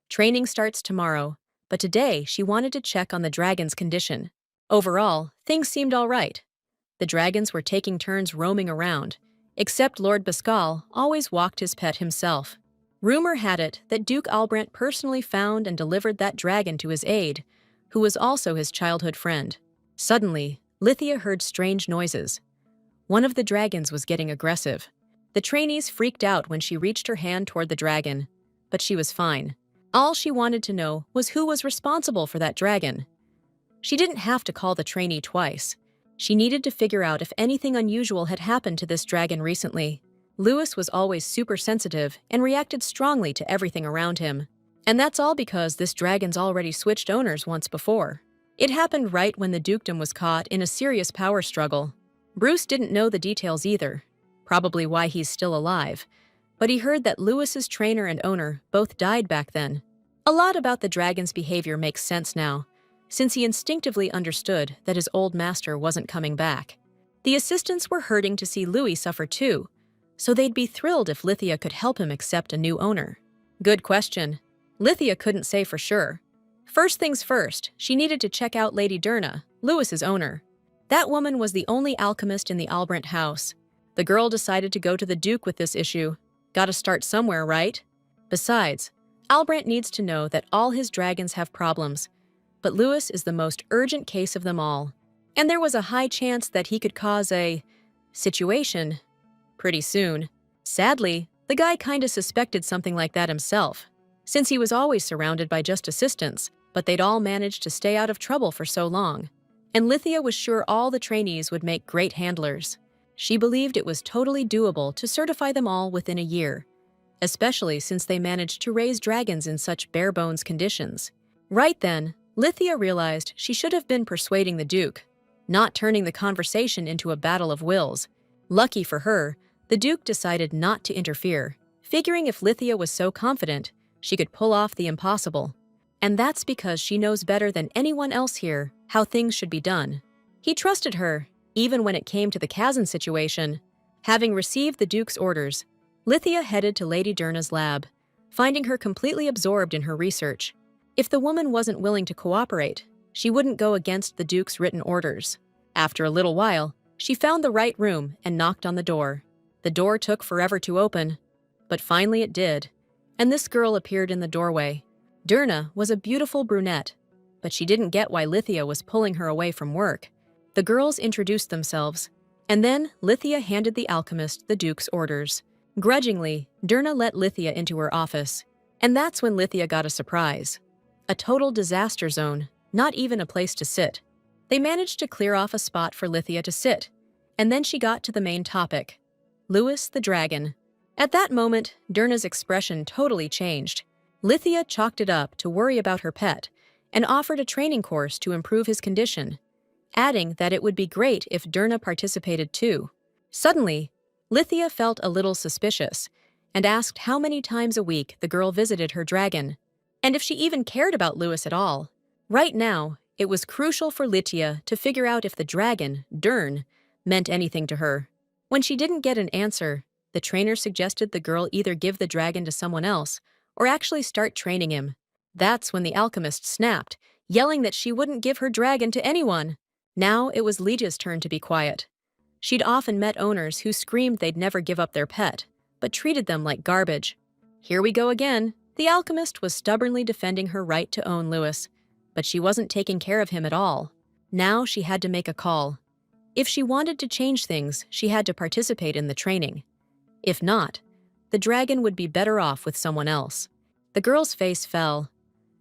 Training starts tomorrow, but today she wanted to check on the dragon's condition. Overall, things seemed all right. The dragons were taking turns roaming around, except Lord Pascal always walked his pet himself. Rumor had it that Duke Albrandt personally found and delivered that dragon to his aide, who was also his childhood friend. Suddenly, Lithia heard strange noises. One of the dragons was getting aggressive. The trainees freaked out when she reached her hand toward the dragon, but she was fine. All she wanted to know was who was responsible for that dragon. She didn't have to call the trainee twice. She needed to figure out if anything unusual had happened to this dragon recently. Louis was always super sensitive and reacted strongly to everything around him. And that's all because this dragon's already switched owners once before. It happened right when the dukedom was caught in a serious power struggle. Bruce didn't know the details either, probably why he's still alive, but he heard that Louis's trainer and owner both died back then. A lot about the dragon's behavior makes sense now, since he instinctively understood that his old master wasn't coming back. The assistants were hurting to see Louis suffer too, so they'd be thrilled if Lithia could help him accept a new owner. Good question. Lithia couldn't say for sure. First things first, she needed to check out Lady Dirna, Louis's owner. That woman was the only alchemist in the Albrandt house. The girl decided to go to the Duke with this issue. Gotta start somewhere, right? Besides, Albrandt needs to know that all his dragons have problems, but Louis is the most urgent case of them all. And there was a high chance that he could cause a situation pretty soon. Sadly, the guy kinda suspected something like that himself, since he was always surrounded by just assistants, but they'd all managed to stay out of trouble for so long. And Lithia was sure all the trainees would make great handlers. She believed it was totally doable to certify them all within a year, especially since they managed to raise dragons in such bare-bones conditions. Right then, Lithia realized she should have been persuading the Duke, not turning the conversation into a battle of wills. Lucky for her, the Duke decided not to interfere, figuring if Lithia was so confident, she could pull off the impossible. And that's because she knows better than anyone else here how things should be done. He trusted her, even when it came to the Kazan situation. Having received the Duke's orders, Lithia headed to Lady Dirna's lab, finding her completely absorbed in her research. If the woman wasn't willing to cooperate, she wouldn't go against the Duke's written orders. After a little while, She found the right room and knocked on the door. The door took forever to open, but finally it did, and this girl appeared in the doorway. Dirna was a beautiful brunette, but she didn't get why Lithia was pulling her away from work. The girls introduced themselves, and then Lithia handed the alchemist the Duke's orders. Grudgingly, Dirna let Lithia into her office, and that's when Lithia got a surprise. A total disaster zone, not even a place to sit. They managed to clear off a spot for Lithia to sit, and then she got to the main topic. Lewis the dragon. At that moment, Dirna's expression totally changed. Lithia chalked it up to worry about her pet and offered a training course to improve his condition, adding that it would be great if Dirna participated too. Suddenly, Lithia felt a little suspicious and asked how many times a week the girl visited her dragon, and if she even cared about Lewis at all. Right now, it was crucial for Lithia to figure out if the dragon, Dern, meant anything to her. When she didn't get an answer, the trainer suggested the girl either give the dragon to someone else or actually start training him. That's when the alchemist snapped, yelling that she wouldn't give her dragon to anyone. Now it was Lydia's turn to be quiet. She'd often met owners who screamed they'd never give up their pet, but treated them like garbage. Here we go again. The alchemist was stubbornly defending her right to own Lewis, but she wasn't taking care of him at all. Now she had to make a call. If she wanted to change things, she had to participate in the training. If not, the dragon would be better off with someone else. The girl's face fell.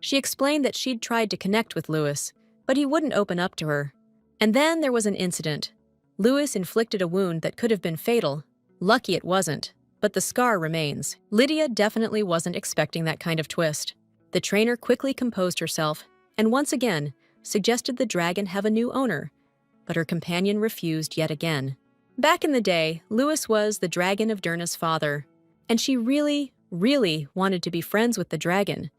She explained that she'd tried to connect with Lewis, but he wouldn't open up to her. And then there was an incident. Lewis inflicted a wound that could have been fatal. Lucky it wasn't, but the scar remains. Lydia definitely wasn't expecting that kind of twist. The trainer quickly composed herself and once again suggested the dragon have a new owner, but her companion refused yet again. Back in the day, Lewis was the dragon of Dirna's father, and she really wanted to be friends with the dragon.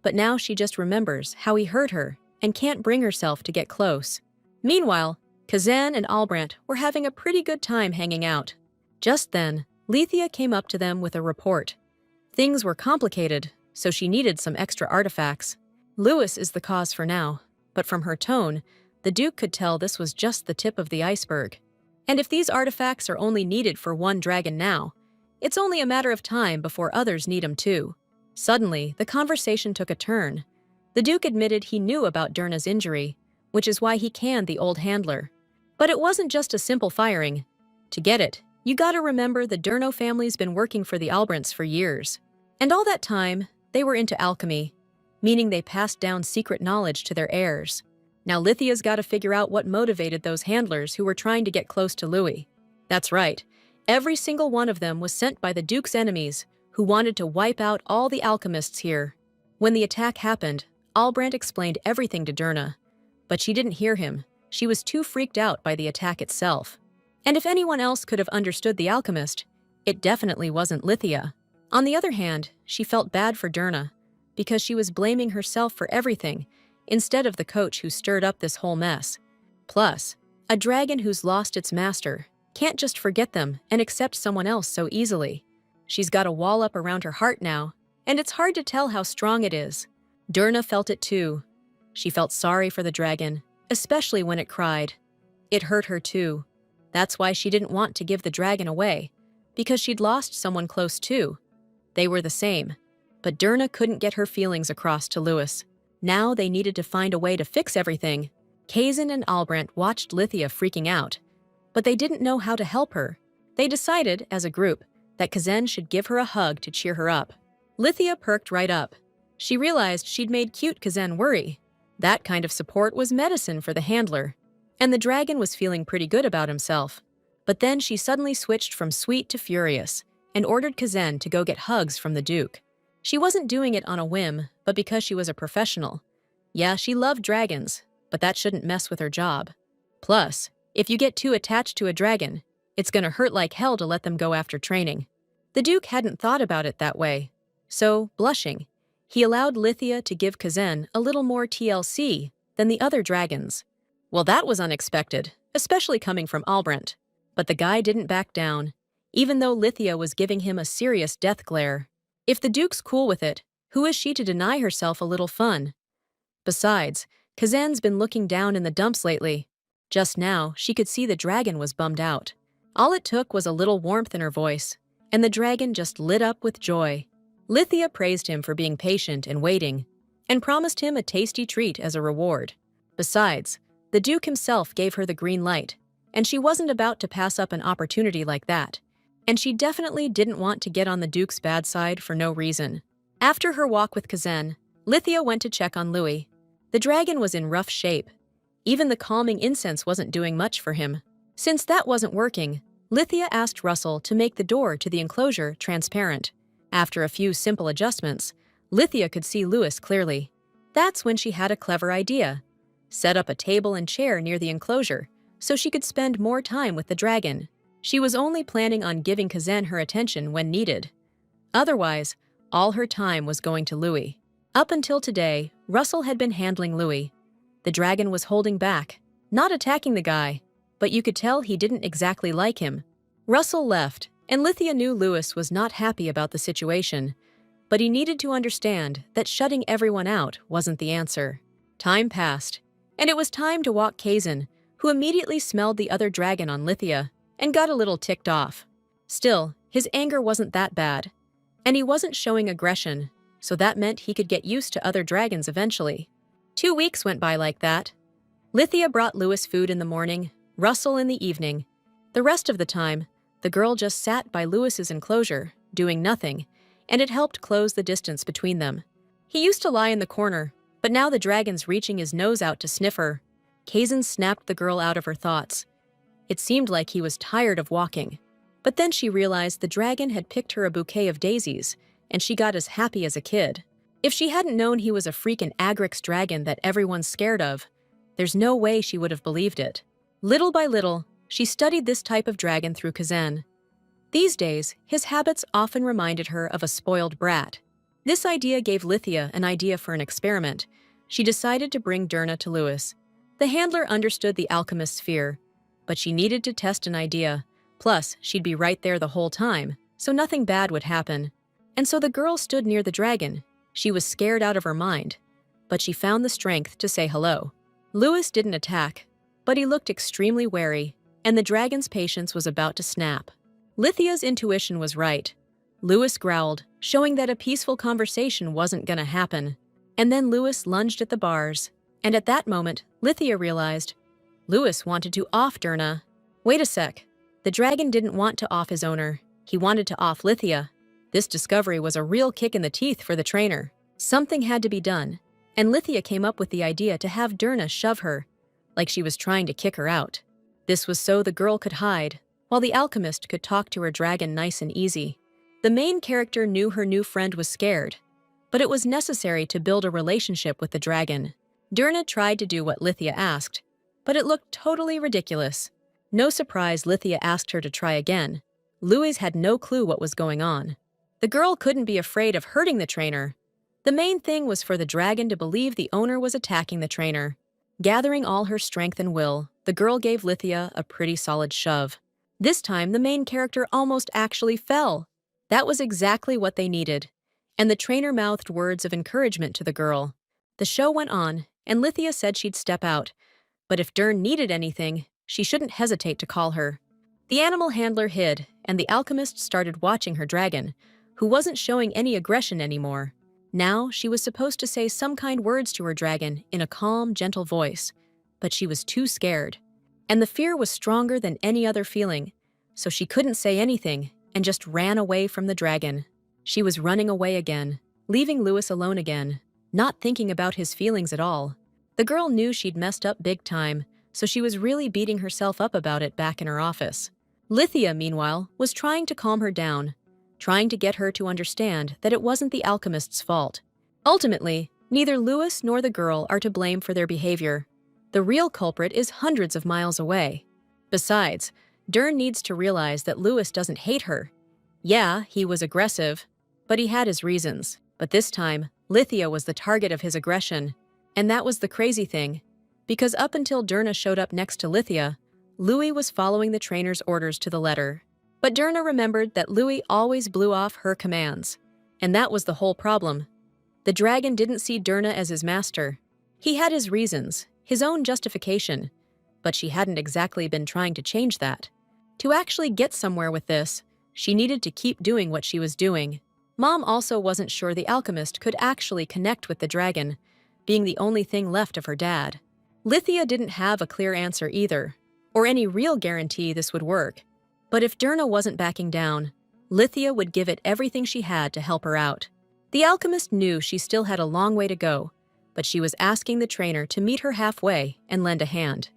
But now she just remembers how he hurt her and can't bring herself to get close. Meanwhile, Kazan and Albrandt were having a pretty good time hanging out. Just then, Lethia came up to them with a report. Things were complicated, so she needed some extra artifacts. Lewis is the cause for now, but from her tone, the Duke could tell this was just the tip of the iceberg. And if these artifacts are only needed for one dragon now, it's only a matter of time before others need them too. Suddenly, the conversation took a turn. The Duke admitted he knew about Dirna's injury, which is why he canned the old handler. But it wasn't just a simple firing. To get it, you gotta remember the Durno family's been working for the Albrandts for years. And all that time, they were into alchemy, meaning they passed down secret knowledge to their heirs. Now Lithia's gotta figure out what motivated those handlers who were trying to get close to Louis. That's right, every single one of them was sent by the Duke's enemies, who wanted to wipe out all the alchemists here. When the attack happened, Albrandt explained everything to Dirna, but she didn't hear him. She was too freaked out by the attack itself. And if anyone else could have understood the alchemist, it definitely wasn't Lithia. On the other hand, she felt bad for Dirna, because she was blaming herself for everything, instead of the coach who stirred up this whole mess. Plus, a dragon who's lost its master can't just forget them and accept someone else so easily. She's got a wall up around her heart now, and it's hard to tell how strong it is. Dirna felt it too. She felt sorry for the dragon, especially when it cried. It hurt her too. That's why she didn't want to give the dragon away, because she'd lost someone close too. They were the same, but Dirna couldn't get her feelings across to Louis. Now they needed to find a way to fix everything. Kazan and Albrandt watched Lithia freaking out, but they didn't know how to help her. They decided, as a group, that Kazan should give her a hug to cheer her up. Lithia perked right up. She realized she'd made cute Kazan worry. That kind of support was medicine for the handler, and the dragon was feeling pretty good about himself. But then she suddenly switched from sweet to furious and ordered Kazan to go get hugs from the Duke. She wasn't doing it on a whim, but because she was a professional. Yeah, she loved dragons, but that shouldn't mess with her job. Plus, if you get too attached to a dragon, it's gonna hurt like hell to let them go after training. The Duke hadn't thought about it that way. So, blushing, he allowed Lithia to give Kazan a little more TLC than the other dragons. Well, that was unexpected, especially coming from Albrandt. But the guy didn't back down, even though Lithia was giving him a serious death glare. If the Duke's cool with it, who is she to deny herself a little fun? Besides, Kazan's been looking down in the dumps lately. Just now, she could see the dragon was bummed out. All it took was a little warmth in her voice, and the dragon just lit up with joy. Lithia praised him for being patient and waiting, and promised him a tasty treat as a reward. Besides, the Duke himself gave her the green light, and she wasn't about to pass up an opportunity like that. And she definitely didn't want to get on the Duke's bad side for no reason. After her walk with Kazan, Lithia went to check on Louis. The dragon was in rough shape. Even the calming incense wasn't doing much for him. Since that wasn't working, Lithia asked Russell to make the door to the enclosure transparent. After a few simple adjustments, Lithia could see Louis clearly. That's when she had a clever idea. Set up a table and chair near the enclosure so she could spend more time with the dragon. She was only planning on giving Kazan her attention when needed. Otherwise, all her time was going to Louis. Up until today, Russell had been handling Louis. The dragon was holding back, not attacking the guy, but you could tell he didn't exactly like him. Russell left, and Lithia knew Louis was not happy about the situation, but he needed to understand that shutting everyone out wasn't the answer. Time passed, and it was time to walk Kazan, who immediately smelled the other dragon on Lithia and got a little ticked off. Still, his anger wasn't that bad, and he wasn't showing aggression, so that meant he could get used to other dragons eventually. 2 weeks went by like that. Lithia brought Louis food in the morning, Russell in the evening. The rest of the time, the girl just sat by Louis's enclosure, doing nothing, and it helped close the distance between them. He used to lie in the corner, but now the dragon's reaching his nose out to sniff her. Kazan snapped the girl out of her thoughts. It seemed like he was tired of walking. But then she realized the dragon had picked her a bouquet of daisies, and she got as happy as a kid. If she hadn't known he was a freaking Agrix dragon that everyone's scared of, there's no way she would have believed it. Little by little, she studied this type of dragon through Kazan. These days, his habits often reminded her of a spoiled brat. This idea gave Lithia an idea for an experiment. She decided to bring Dirna to Louis. The handler understood the alchemist's fear, but she needed to test an idea. Plus, she'd be right there the whole time, so nothing bad would happen. And so the girl stood near the dragon. She was scared out of her mind, but she found the strength to say hello. Louis didn't attack, but he looked extremely wary, and the dragon's patience was about to snap. Lithia's intuition was right. Louis growled, showing that a peaceful conversation wasn't gonna happen. And then Louis lunged at the bars, and at that moment, Lithia realized Louis wanted to off Dirna. Wait a sec. The dragon didn't want to off his owner. He wanted to off Lithia. This discovery was a real kick in the teeth for the trainer. Something had to be done, and Lithia came up with the idea to have Dirna shove her, like she was trying to kick her out. This was so the girl could hide, while the alchemist could talk to her dragon nice and easy. The main character knew her new friend was scared, but it was necessary to build a relationship with the dragon. Dirna tried to do what Lithia asked, but it looked totally ridiculous. No surprise Lithia asked her to try again. Louis had no clue what was going on. The girl couldn't be afraid of hurting the trainer. The main thing was for the dragon to believe the owner was attacking the trainer. Gathering all her strength and will, the girl gave Lithia a pretty solid shove. This time, the main character almost actually fell. That was exactly what they needed, and the trainer mouthed words of encouragement to the girl. The show went on, and Lithia said she'd step out, but if Dern needed anything, she shouldn't hesitate to call her. The animal handler hid, and the alchemist started watching her dragon, who wasn't showing any aggression anymore. Now, she was supposed to say some kind words to her dragon in a calm, gentle voice, but she was too scared. And the fear was stronger than any other feeling, so she couldn't say anything and just ran away from the dragon. She was running away again, leaving Louis alone again, not thinking about his feelings at all. The girl knew she'd messed up big time, so she was really beating herself up about it back in her office. Lithia, meanwhile, was trying to calm her down, trying to get her to understand that it wasn't the alchemist's fault. Ultimately, neither Louis nor the girl are to blame for their behavior. The real culprit is hundreds of miles away. Besides, Dern needs to realize that Louis doesn't hate her. Yeah, he was aggressive, but he had his reasons. But this time, Lithia was the target of his aggression. And that was the crazy thing, because up until Dirna showed up next to Lithia, Louis was following the trainer's orders to the letter. But Dirna remembered that Louis always blew off her commands, and that was the whole problem. The dragon didn't see Dirna as his master. He had his reasons, his own justification, but she hadn't exactly been trying to change that. To actually get somewhere with this, she needed to keep doing what she was doing. Mom also wasn't sure the alchemist could actually connect with the dragon, being the only thing left of her dad. Lithia didn't have a clear answer either, or any real guarantee this would work. But if Dirna wasn't backing down, Lithia would give it everything she had to help her out. The alchemist knew she still had a long way to go, but she was asking the trainer to meet her halfway and lend a hand.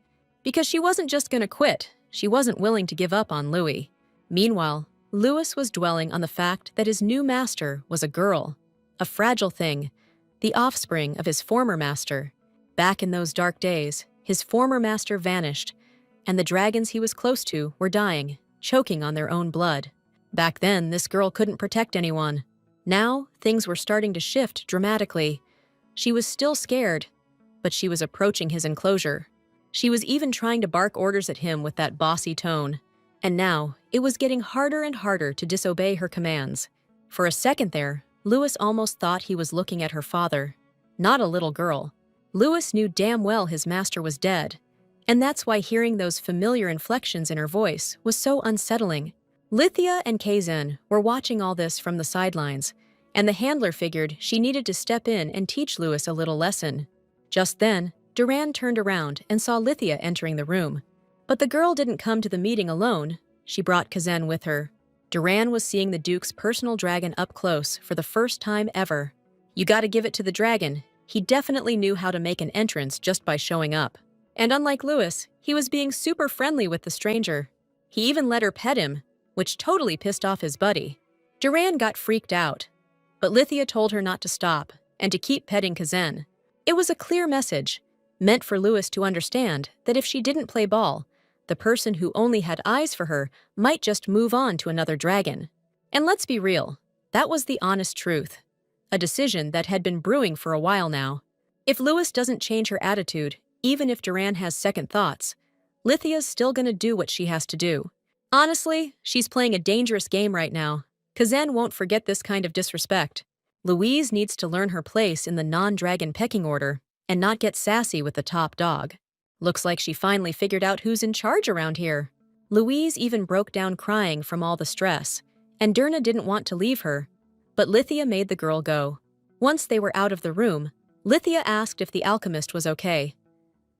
Because she wasn't just going to quit, she wasn't willing to give up on Louis. Meanwhile, Louis was dwelling on the fact that his new master was a girl, a fragile thing, the offspring of his former master. Back in those dark days, his former master vanished, and the dragons he was close to were dying, choking on their own blood. Back then, this girl couldn't protect anyone. Now, things were starting to shift dramatically. She was still scared, but she was approaching his enclosure. She was even trying to bark orders at him with that bossy tone. And now, it was getting harder and harder to disobey her commands. For a second there, Louis almost thought he was looking at her father, not a little girl. Louis knew damn well his master was dead, and that's why hearing those familiar inflections in her voice was so unsettling. Lithia and Kaizen were watching all this from the sidelines, and the handler figured she needed to step in and teach Louis a little lesson. Just then, Duran turned around and saw Lithia entering the room. But the girl didn't come to the meeting alone. She brought Kaizen with her. Duran was seeing the Duke's personal dragon up close for the first time ever. You gotta give it to the dragon. He definitely knew how to make an entrance just by showing up. And unlike Louis, he was being super friendly with the stranger. He even let her pet him, which totally pissed off his buddy. Duran got freaked out, but Lithia told her not to stop and to keep petting Kaizen. It was a clear message, meant for Louis to understand that if she didn't play ball, the person who only had eyes for her might just move on to another dragon. And let's be real, that was the honest truth. A decision that had been brewing for a while now. If Louis doesn't change her attitude, even if Duran has second thoughts, Lithia's still gonna do what she has to do. Honestly, she's playing a dangerous game right now. Kaizen won't forget this kind of disrespect. Louise needs to learn her place in the non-dragon pecking order and not get sassy with the top dog. Looks like she finally figured out who's in charge around here. Louise even broke down crying from all the stress, and Dirna didn't want to leave her, but Lithia made the girl go. Once they were out of the room, Lithia asked if the alchemist was okay.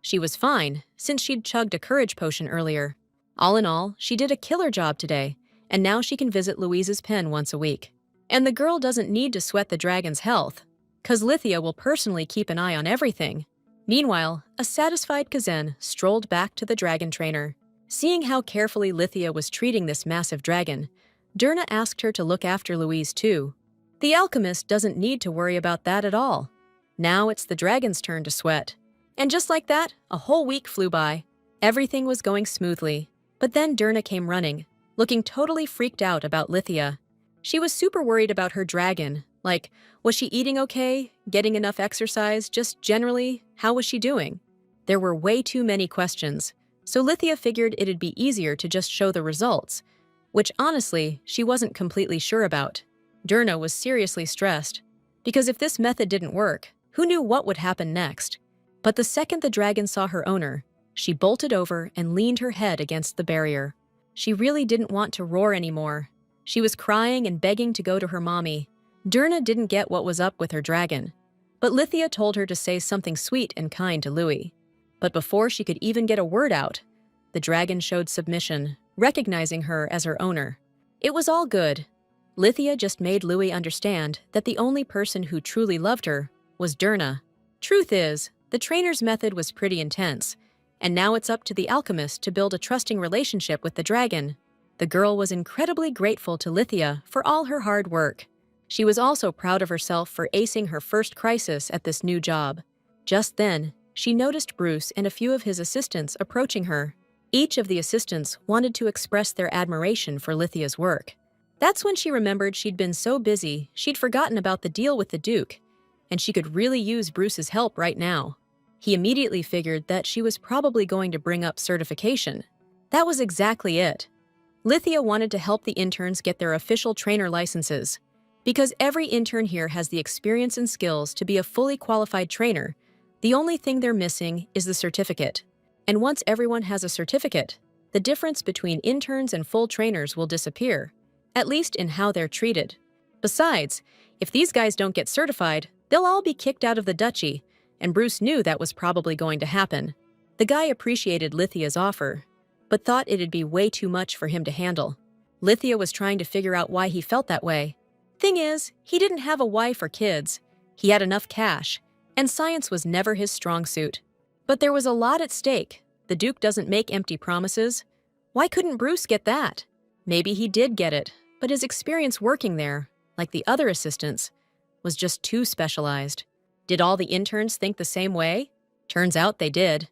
She was fine, since she'd chugged a courage potion earlier. All in all, she did a killer job today, and now she can visit Louise's pen once a week. And the girl doesn't need to sweat the dragon's health, 'cause Lithia will personally keep an eye on everything. Meanwhile, a satisfied Kaizen strolled back to the dragon trainer. Seeing how carefully Lithia was treating this massive dragon, Dirna asked her to look after Louise too. The alchemist doesn't need to worry about that at all. Now it's the dragon's turn to sweat. And just like that, a whole week flew by. Everything was going smoothly, but then Dirna came running, looking totally freaked out about Lithia. She was super worried about her dragon. Like, was she eating okay? Getting enough exercise? Just generally, how was she doing? There were way too many questions, so Lithia figured it'd be easier to just show the results, which honestly, she wasn't completely sure about. Dirna was seriously stressed, because if this method didn't work, who knew what would happen next? But the second the dragon saw her owner, she bolted over and leaned her head against the barrier. She really didn't want to roar anymore. She was crying and begging to go to her mommy. Dirna didn't get what was up with her dragon, but Lithia told her to say something sweet and kind to Louis. But before she could even get a word out, the dragon showed submission, recognizing her as her owner. It was all good. Lithia just made Louis understand that the only person who truly loved her was Dirna. Truth is, the trainer's method was pretty intense, and now it's up to the alchemist to build a trusting relationship with the dragon. The girl was incredibly grateful to Lithia for all her hard work. She was also proud of herself for acing her first crisis at this new job. Just then, she noticed Bruce and a few of his assistants approaching her. Each of the assistants wanted to express their admiration for Lithia's work. That's when she remembered she'd been so busy she'd forgotten about the deal with the Duke, and she could really use Bruce's help right now. He immediately figured that she was probably going to bring up certification. That was exactly it. Lithia wanted to help the interns get their official trainer licenses. Because every intern here has the experience and skills to be a fully qualified trainer, the only thing they're missing is the certificate. And once everyone has a certificate, the difference between interns and full trainers will disappear, at least in how they're treated. Besides, if these guys don't get certified, they'll all be kicked out of the duchy, and Bruce knew that was probably going to happen. The guy appreciated Lithia's offer, but thought it'd be way too much for him to handle. Lithia was trying to figure out why he felt that way. Thing is, he didn't have a wife or kids. He had enough cash, and science was never his strong suit. But there was a lot at stake. The Duke doesn't make empty promises. Why couldn't Bruce get that? Maybe he did get it, but his experience working there, like the other assistants, was just too specialized. Did all the interns think the same way? Turns out they did.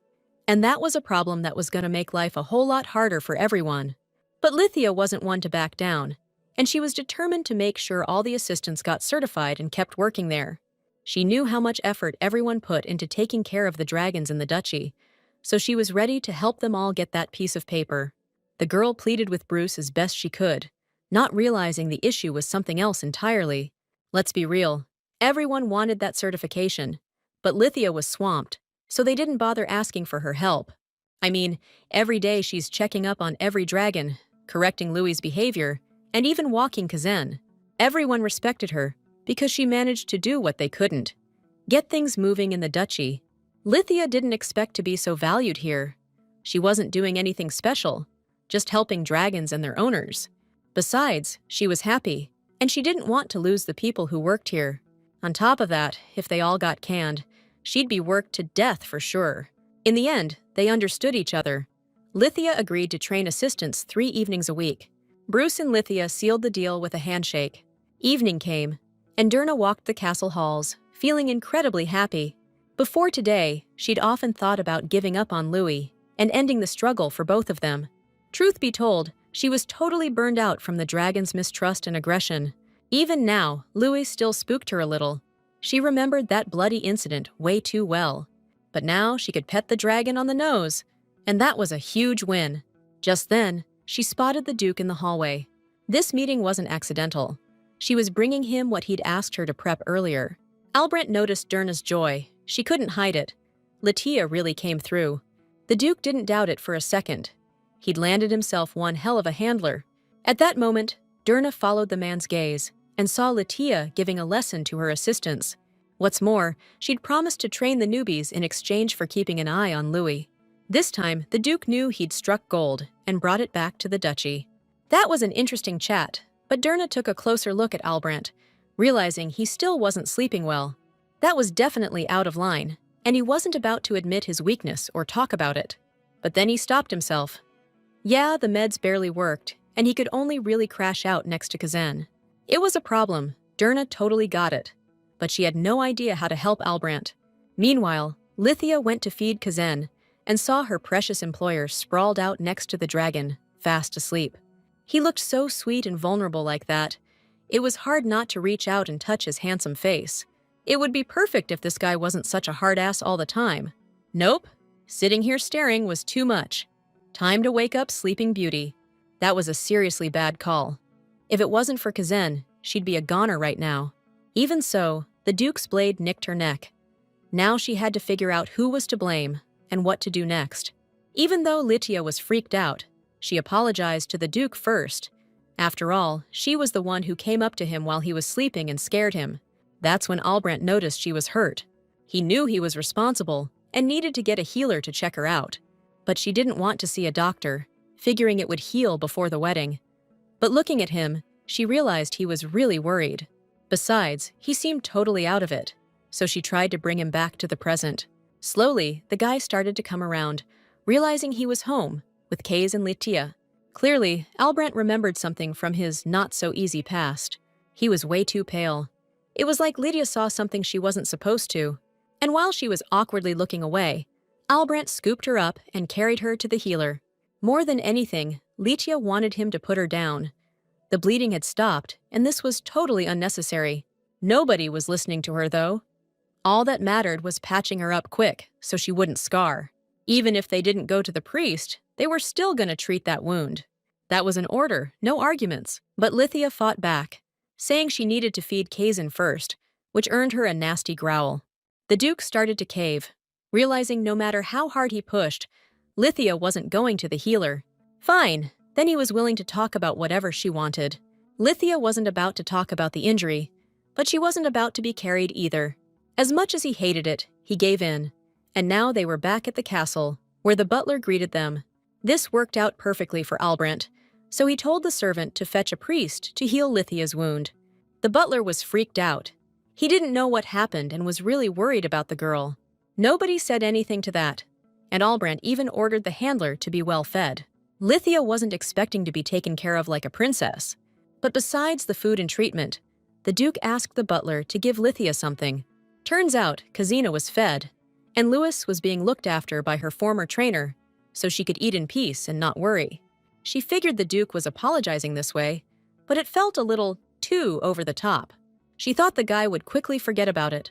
And that was a problem that was going to make life a whole lot harder for everyone. But Lithia wasn't one to back down, and she was determined to make sure all the assistants got certified and kept working there. She knew how much effort everyone put into taking care of the dragons in the duchy, so she was ready to help them all get that piece of paper. The girl pleaded with Bruce as best she could, not realizing the issue was something else entirely. Let's be real, everyone wanted that certification, but Lithia was swamped, so they didn't bother asking for her help. I mean, every day she's checking up on every dragon, correcting Louis's behavior, and even walking Kazan. Everyone respected her because she managed to do what they couldn't: get things moving in the duchy. Lithia didn't expect to be so valued here. She wasn't doing anything special, just helping dragons and their owners. Besides, she was happy, and she didn't want to lose the people who worked here. On top of that, if they all got canned, she'd be worked to death for sure. In the end, they understood each other. Lithia agreed to train assistants 3 evenings a week. Bruce and Lithia sealed the deal with a handshake. Evening came, and Dirna walked the castle halls, feeling incredibly happy. Before today, she'd often thought about giving up on Louis and ending the struggle for both of them. Truth be told, she was totally burned out from the dragon's mistrust and aggression. Even now, Louis still spooked her a little. She remembered that bloody incident way too well. But now she could pet the dragon on the nose, and that was a huge win. Just then, she spotted the Duke in the hallway. This meeting wasn't accidental. She was bringing him what he'd asked her to prep earlier. Albrant noticed Dirna's joy. She couldn't hide it. Lithia really came through. The Duke didn't doubt it for a second. He'd landed himself one hell of a handler. At that moment, Dirna followed the man's gaze and saw Lithia giving a lesson to her assistants. What's more, she'd promised to train the newbies in exchange for keeping an eye on Louis. This time, the Duke knew he'd struck gold and brought it back to the duchy. That was an interesting chat, but Dirna took a closer look at Albrant, realizing he still wasn't sleeping well. That was definitely out of line, and he wasn't about to admit his weakness or talk about it. But then he stopped himself. Yeah, the meds barely worked, and he could only really crash out next to Kazan. It was a problem. Dirna totally got it, but she had no idea how to help Albrant. Meanwhile, Lithia went to feed Kazan and saw her precious employer sprawled out next to the dragon, fast asleep. He looked so sweet and vulnerable like that. It was hard not to reach out and touch his handsome face. It would be perfect if this guy wasn't such a hard ass all the time. Nope, sitting here staring was too much. Time to wake up Sleeping Beauty. That was a seriously bad call. If it wasn't for Kazan, she'd be a goner right now. Even so, the Duke's blade nicked her neck. Now she had to figure out who was to blame and what to do next. Even though Lithia was freaked out, she apologized to the Duke first. After all, she was the one who came up to him while he was sleeping and scared him. That's when Albrant noticed she was hurt. He knew he was responsible and needed to get a healer to check her out. But she didn't want to see a doctor, figuring it would heal before the wedding. But looking at him, she realized he was really worried. Besides, he seemed totally out of it, so she tried to bring him back to the present. Slowly, the guy started to come around, realizing he was home, with Kaze and Lithia. Clearly, Albrant remembered something from his not-so-easy past. He was way too pale. It was like Lydia saw something she wasn't supposed to. And while she was awkwardly looking away, Albrant scooped her up and carried her to the healer. More than anything, Lithia wanted him to put her down. The bleeding had stopped, and this was totally unnecessary. Nobody was listening to her, though. All that mattered was patching her up quick so she wouldn't scar. Even if they didn't go to the priest, they were still going to treat that wound. That was an order, no arguments. But Lithia fought back, saying she needed to feed Kazan first, which earned her a nasty growl. The Duke started to cave, realizing no matter how hard he pushed, Lithia wasn't going to the healer. Fine, then he was willing to talk about whatever she wanted. Lithia wasn't about to talk about the injury, but she wasn't about to be carried either. As much as he hated it, he gave in. And now they were back at the castle, where the butler greeted them. This worked out perfectly for Albrecht, so he told the servant to fetch a priest to heal Lithia's wound. The butler was freaked out. He didn't know what happened and was really worried about the girl. Nobody said anything to that, and Albrecht even ordered the handler to be well fed. Lithia wasn't expecting to be taken care of like a princess. But besides the food and treatment, the Duke asked the butler to give Lithia something. Turns out, Kazina was fed, and Louis was being looked after by her former trainer, so she could eat in peace and not worry. She figured the Duke was apologizing this way, but it felt a little too over the top. She thought the guy would quickly forget about it,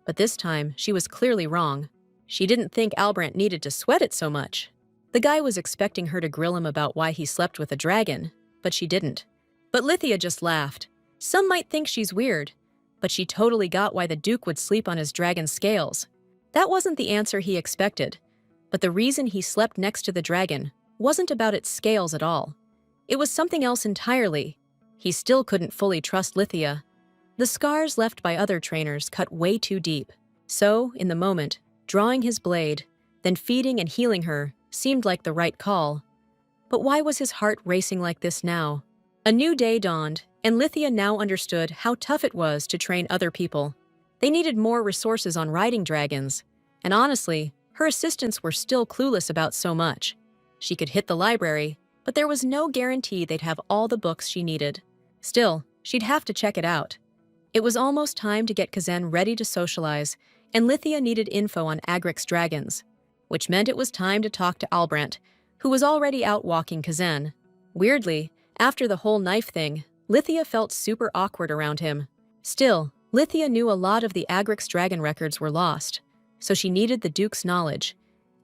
but this time she was clearly wrong. She didn't think Albrecht needed to sweat it so much. The guy was expecting her to grill him about why he slept with a dragon, but she didn't. But Lithia just laughed. Some might think she's weird, but she totally got why the Duke would sleep on his dragon's scales. That wasn't the answer he expected, but the reason he slept next to the dragon wasn't about its scales at all. It was something else entirely. He still couldn't fully trust Lithia. The scars left by other trainers cut way too deep. So, in the moment, drawing his blade, then feeding and healing her, seemed like the right call. But why was his heart racing like this now? A new day dawned, and Lithia now understood how tough it was to train other people. They needed more resources on riding dragons, and honestly, her assistants were still clueless about so much. She could hit the library, but there was no guarantee they'd have all the books she needed. Still, she'd have to check it out. It was almost time to get Kazan ready to socialize, and Lithia needed info on Agric's dragons, which meant it was time to talk to Albrecht, who was already out walking Kazan. Weirdly, after the whole knife thing, Lithia felt super awkward around him. Still, Lithia knew a lot of the Agric's dragon records were lost, so she needed the Duke's knowledge.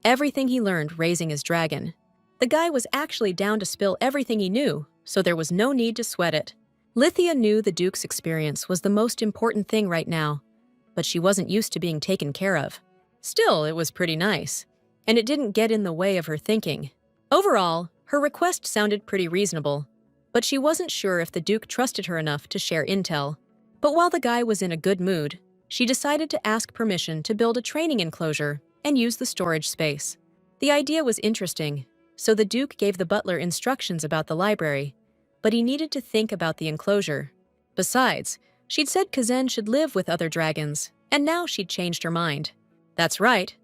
Everything he learned raising his dragon. The guy was actually down to spill everything he knew, so there was no need to sweat it. Lithia knew the Duke's experience was the most important thing right now, but she wasn't used to being taken care of. Still, it was pretty nice, and it didn't get in the way of her thinking. Overall, her request sounded pretty reasonable, but she wasn't sure if the Duke trusted her enough to share intel. But while the guy was in a good mood, she decided to ask permission to build a training enclosure and use the storage space. The idea was interesting, so the Duke gave the butler instructions about the library, but he needed to think about the enclosure. Besides, she'd said Kazan should live with other dragons, and now she'd changed her mind. That's right,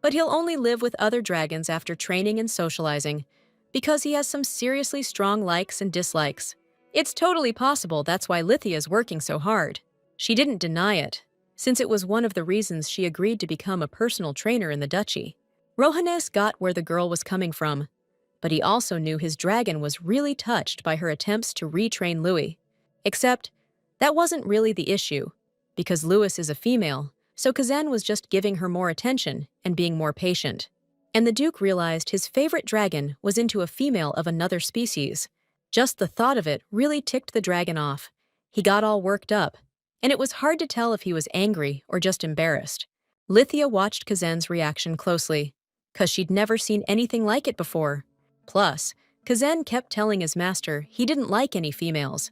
but he'll only live with other dragons after training and socializing, because he has some seriously strong likes and dislikes. It's totally possible that's why Lithia's working so hard. She didn't deny it, since it was one of the reasons she agreed to become a personal trainer in the duchy. Rohannes got where the girl was coming from, but he also knew his dragon was really touched by her attempts to retrain Louis. Except, that wasn't really the issue, because Louis is a female, so Kazan was just giving her more attention and being more patient. And the Duke realized his favorite dragon was into a female of another species. Just the thought of it really ticked the dragon off. He got all worked up, and it was hard to tell if he was angry or just embarrassed. Lithia watched Kazan's reaction closely, 'cause she'd never seen anything like it before. Plus, Kazan kept telling his master he didn't like any females.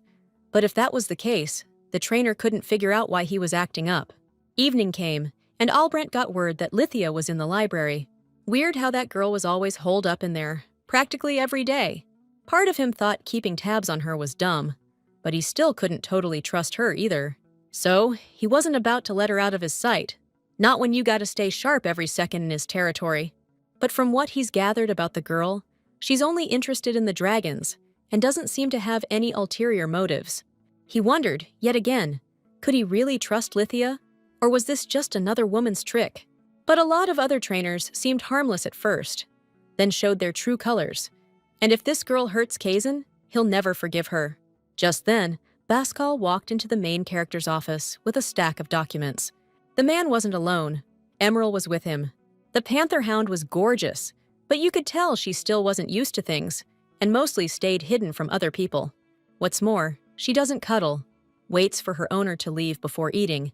But if that was the case, the trainer couldn't figure out why he was acting up. Evening came, and Albrecht got word that Lithia was in the library. Weird how that girl was always holed up in there, practically every day. Part of him thought keeping tabs on her was dumb, but he still couldn't totally trust her either. So, he wasn't about to let her out of his sight. Not when you gotta stay sharp every second in his territory. But from what he's gathered about the girl, she's only interested in the dragons, and doesn't seem to have any ulterior motives. He wondered, yet again, could he really trust Lithia? Or was this just another woman's trick? But a lot of other trainers seemed harmless at first, then showed their true colors. And if this girl hurts Kazan, he'll never forgive her. Just then, Baskal walked into the main character's office with a stack of documents. The man wasn't alone. Emerald was with him. The panther hound was gorgeous, but you could tell she still wasn't used to things, and mostly stayed hidden from other people. What's more, she doesn't cuddle, waits for her owner to leave before eating,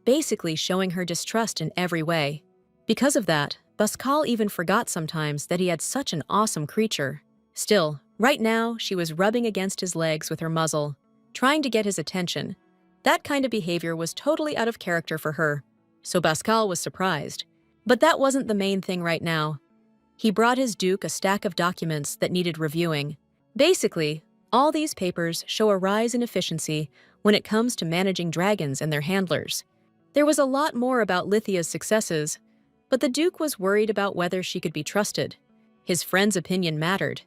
basically showing her distrust in every way. Because of that, Pascal even forgot sometimes that he had such an awesome creature. Still, right now, she was rubbing against his legs with her muzzle, trying to get his attention. That kind of behavior was totally out of character for her, so Pascal was surprised. But that wasn't the main thing right now. He brought his duke a stack of documents that needed reviewing. Basically, all these papers show a rise in efficiency when it comes to managing dragons and their handlers. There was a lot more about Lithia's successes, but the duke was worried about whether she could be trusted. His friend's opinion mattered.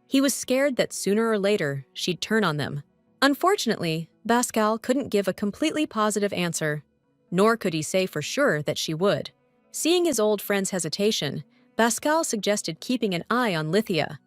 He was scared that sooner or later she'd turn on them. Unfortunately, Pascal couldn't give a completely positive answer, nor could he say for sure that she would. Seeing his old friend's hesitation, Pascal suggested keeping an eye on Lithia.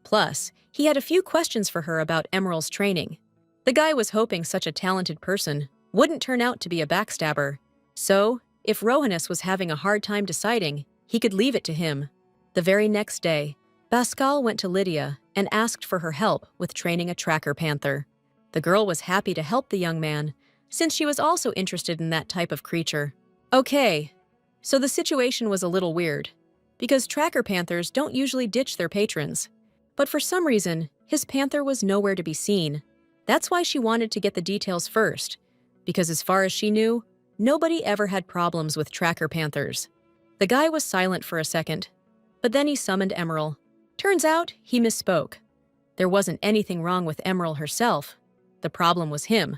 Plus, he had a few questions for her about Emerald's training. The guy was hoping such a talented person wouldn't turn out to be a backstabber. So, if Rohannes was having a hard time deciding, he could leave it to him. The very next day, Pascal went to Lydia and asked for her help with training a tracker panther. The girl was happy to help the young man, since she was also interested in that type of creature. Okay, so the situation was a little weird, because tracker panthers don't usually ditch their patrons. But for some reason, his panther was nowhere to be seen. That's why she wanted to get the details first, because as far as she knew, nobody ever had problems with tracker panthers. The guy was silent for a second, but then he summoned Emerald. Turns out, he misspoke. There wasn't anything wrong with Emerald herself. The problem was him.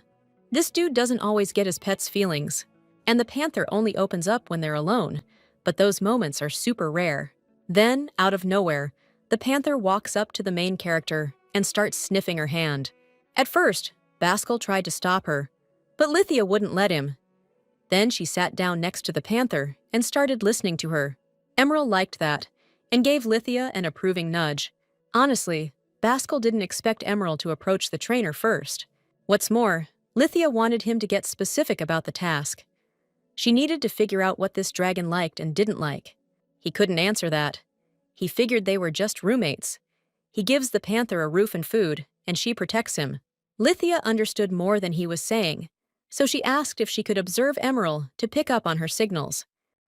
This dude doesn't always get his pet's feelings, and the panther only opens up when they're alone, but those moments are super rare. Then, out of nowhere, the panther walks up to the main character and starts sniffing her hand. At first, Pascal tried to stop her, but Lithia wouldn't let him. Then she sat down next to the panther and started listening to her. Emerald liked that and gave Lithia an approving nudge. Honestly, Pascal didn't expect Emerald to approach the trainer first. What's more, Lithia wanted him to get specific about the task. She needed to figure out what this dragon liked and didn't like. He couldn't answer that. He figured they were just roommates. He gives the panther a roof and food, and she protects him. Lithia understood more than he was saying, so she asked if she could observe Emerald to pick up on her signals.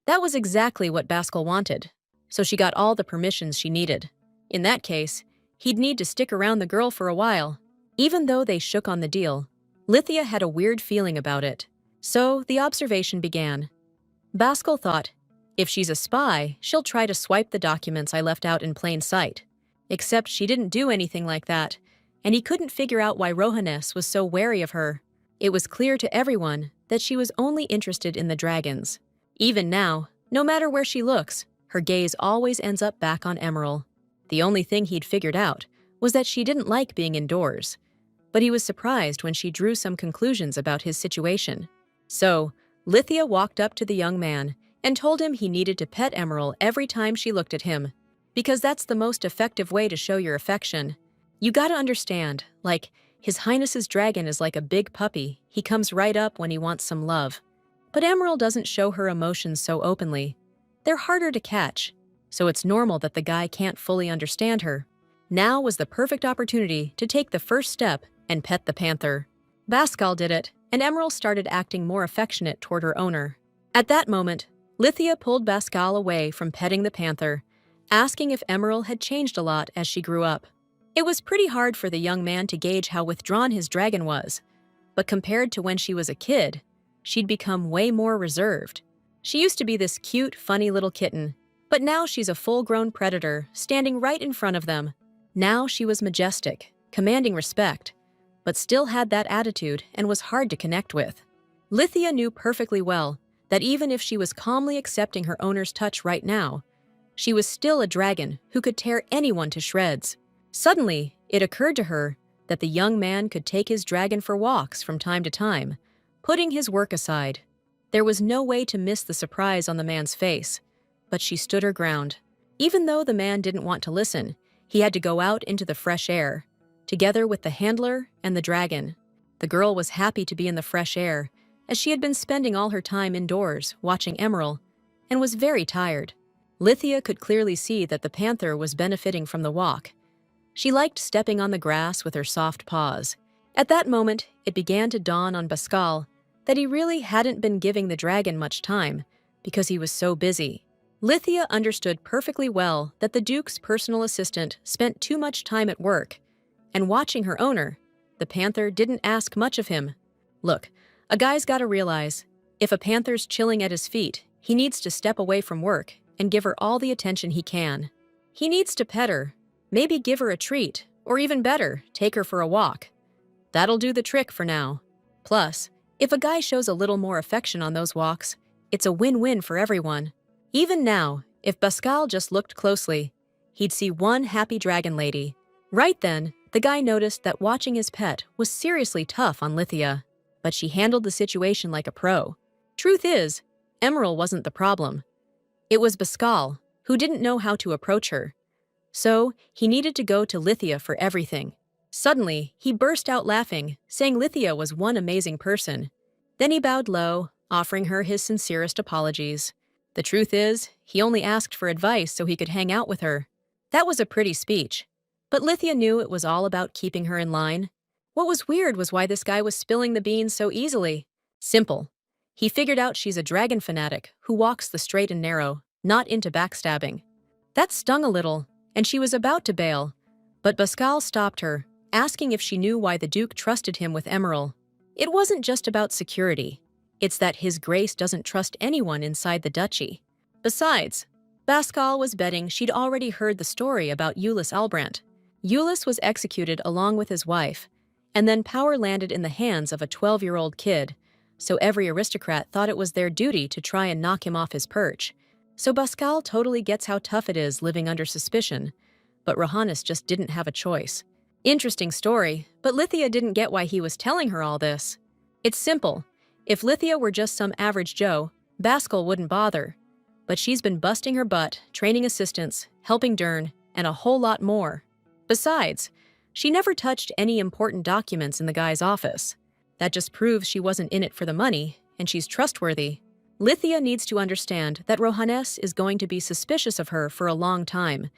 That was exactly what Pascal wanted, so she got all the permissions she needed. In that case, he'd need to stick around the girl for a while. Even though they shook on the deal, Lithia had a weird feeling about it. So the observation began. Pascal thought, if she's a spy, she'll try to swipe the documents I left out in plain sight. Except she didn't do anything like that, and he couldn't figure out why Rohannes was so wary of her. It was clear to everyone that she was only interested in the dragons. Even now, no matter where she looks, her gaze always ends up back on Emerald. The only thing he'd figured out was that she didn't like being indoors, but he was surprised when she drew some conclusions about his situation. So, Lithia walked up to the young man and told him he needed to pet Emerald every time she looked at him, because that's the most effective way to show your affection. You gotta understand, like, His Highness's dragon is like a big puppy. He comes right up when he wants some love. But Emerald doesn't show her emotions so openly. They're harder to catch, so it's normal that the guy can't fully understand her. Now was the perfect opportunity to take the first step and pet the panther. Pascal did it, and Emerald started acting more affectionate toward her owner. At that moment, Lithia pulled Pascal away from petting the panther, asking if Emerald had changed a lot as she grew up. It was pretty hard for the young man to gauge how withdrawn his dragon was, but compared to when she was a kid, she'd become way more reserved. She used to be this cute, funny little kitten, but now she's a full-grown predator standing right in front of them. Now she was majestic, commanding respect, but still had that attitude and was hard to connect with. Lithia knew perfectly well that even if she was calmly accepting her owner's touch right now, she was still a dragon who could tear anyone to shreds. Suddenly, it occurred to her that the young man could take his dragon for walks from time to time, putting his work aside. There was no way to miss the surprise on the man's face, but she stood her ground. Even though the man didn't want to listen, he had to go out into the fresh air, together with the handler and the dragon. The girl was happy to be in the fresh air, as she had been spending all her time indoors watching Emerald, and was very tired. Lithia could clearly see that the panther was benefiting from the walk. She liked stepping on the grass with her soft paws. At that moment, it began to dawn on Pascal that he really hadn't been giving the dragon much time because he was so busy. Lithia understood perfectly well that the Duke's personal assistant spent too much time at work, and watching her owner, the panther didn't ask much of him. Look, a guy's gotta realize, if a panther's chilling at his feet, he needs to step away from work and give her all the attention he can. He needs to pet her, maybe give her a treat, or even better, take her for a walk. That'll do the trick for now. Plus, if a guy shows a little more affection on those walks, it's a win-win for everyone. Even now, if Pascal just looked closely, he'd see one happy dragon lady. Right then, the guy noticed that watching his pet was seriously tough on Lithia, but she handled the situation like a pro. Truth is, Emerald wasn't the problem. It was Pascal, who didn't know how to approach her. So, he needed to go to Lithia for everything. Suddenly, he burst out laughing, saying Lithia was one amazing person. Then he bowed low, offering her his sincerest apologies. The truth is, he only asked for advice so he could hang out with her. That was a pretty speech. But Lithia knew it was all about keeping her in line. What was weird was why this guy was spilling the beans so easily. Simple. He figured out she's a dragon fanatic who walks the straight and narrow, not into backstabbing. That stung a little, and she was about to bail. But Pascal stopped her, asking if she knew why the Duke trusted him with Emerald. It wasn't just about security. It's that His Grace doesn't trust anyone inside the duchy. Besides, Pascal was betting she'd already heard the story about Wildest Albrandt. Wildest was executed along with his wife, and then power landed in the hands of a 12-year-old kid, so every aristocrat thought it was their duty to try and knock him off his perch. So Pascal totally gets how tough it is living under suspicion, but Rohannes just didn't have a choice. Interesting story, but Lithia didn't get why he was telling her all this. It's simple. If Lithia were just some average Joe, Pascal wouldn't bother. But she's been busting her butt, training assistants, helping Dern, and a whole lot more. Besides, she never touched any important documents in the guy's office. That just proves she wasn't in it for the money, and she's trustworthy. Lithia needs to understand that Rohannes is going to be suspicious of her for a long time.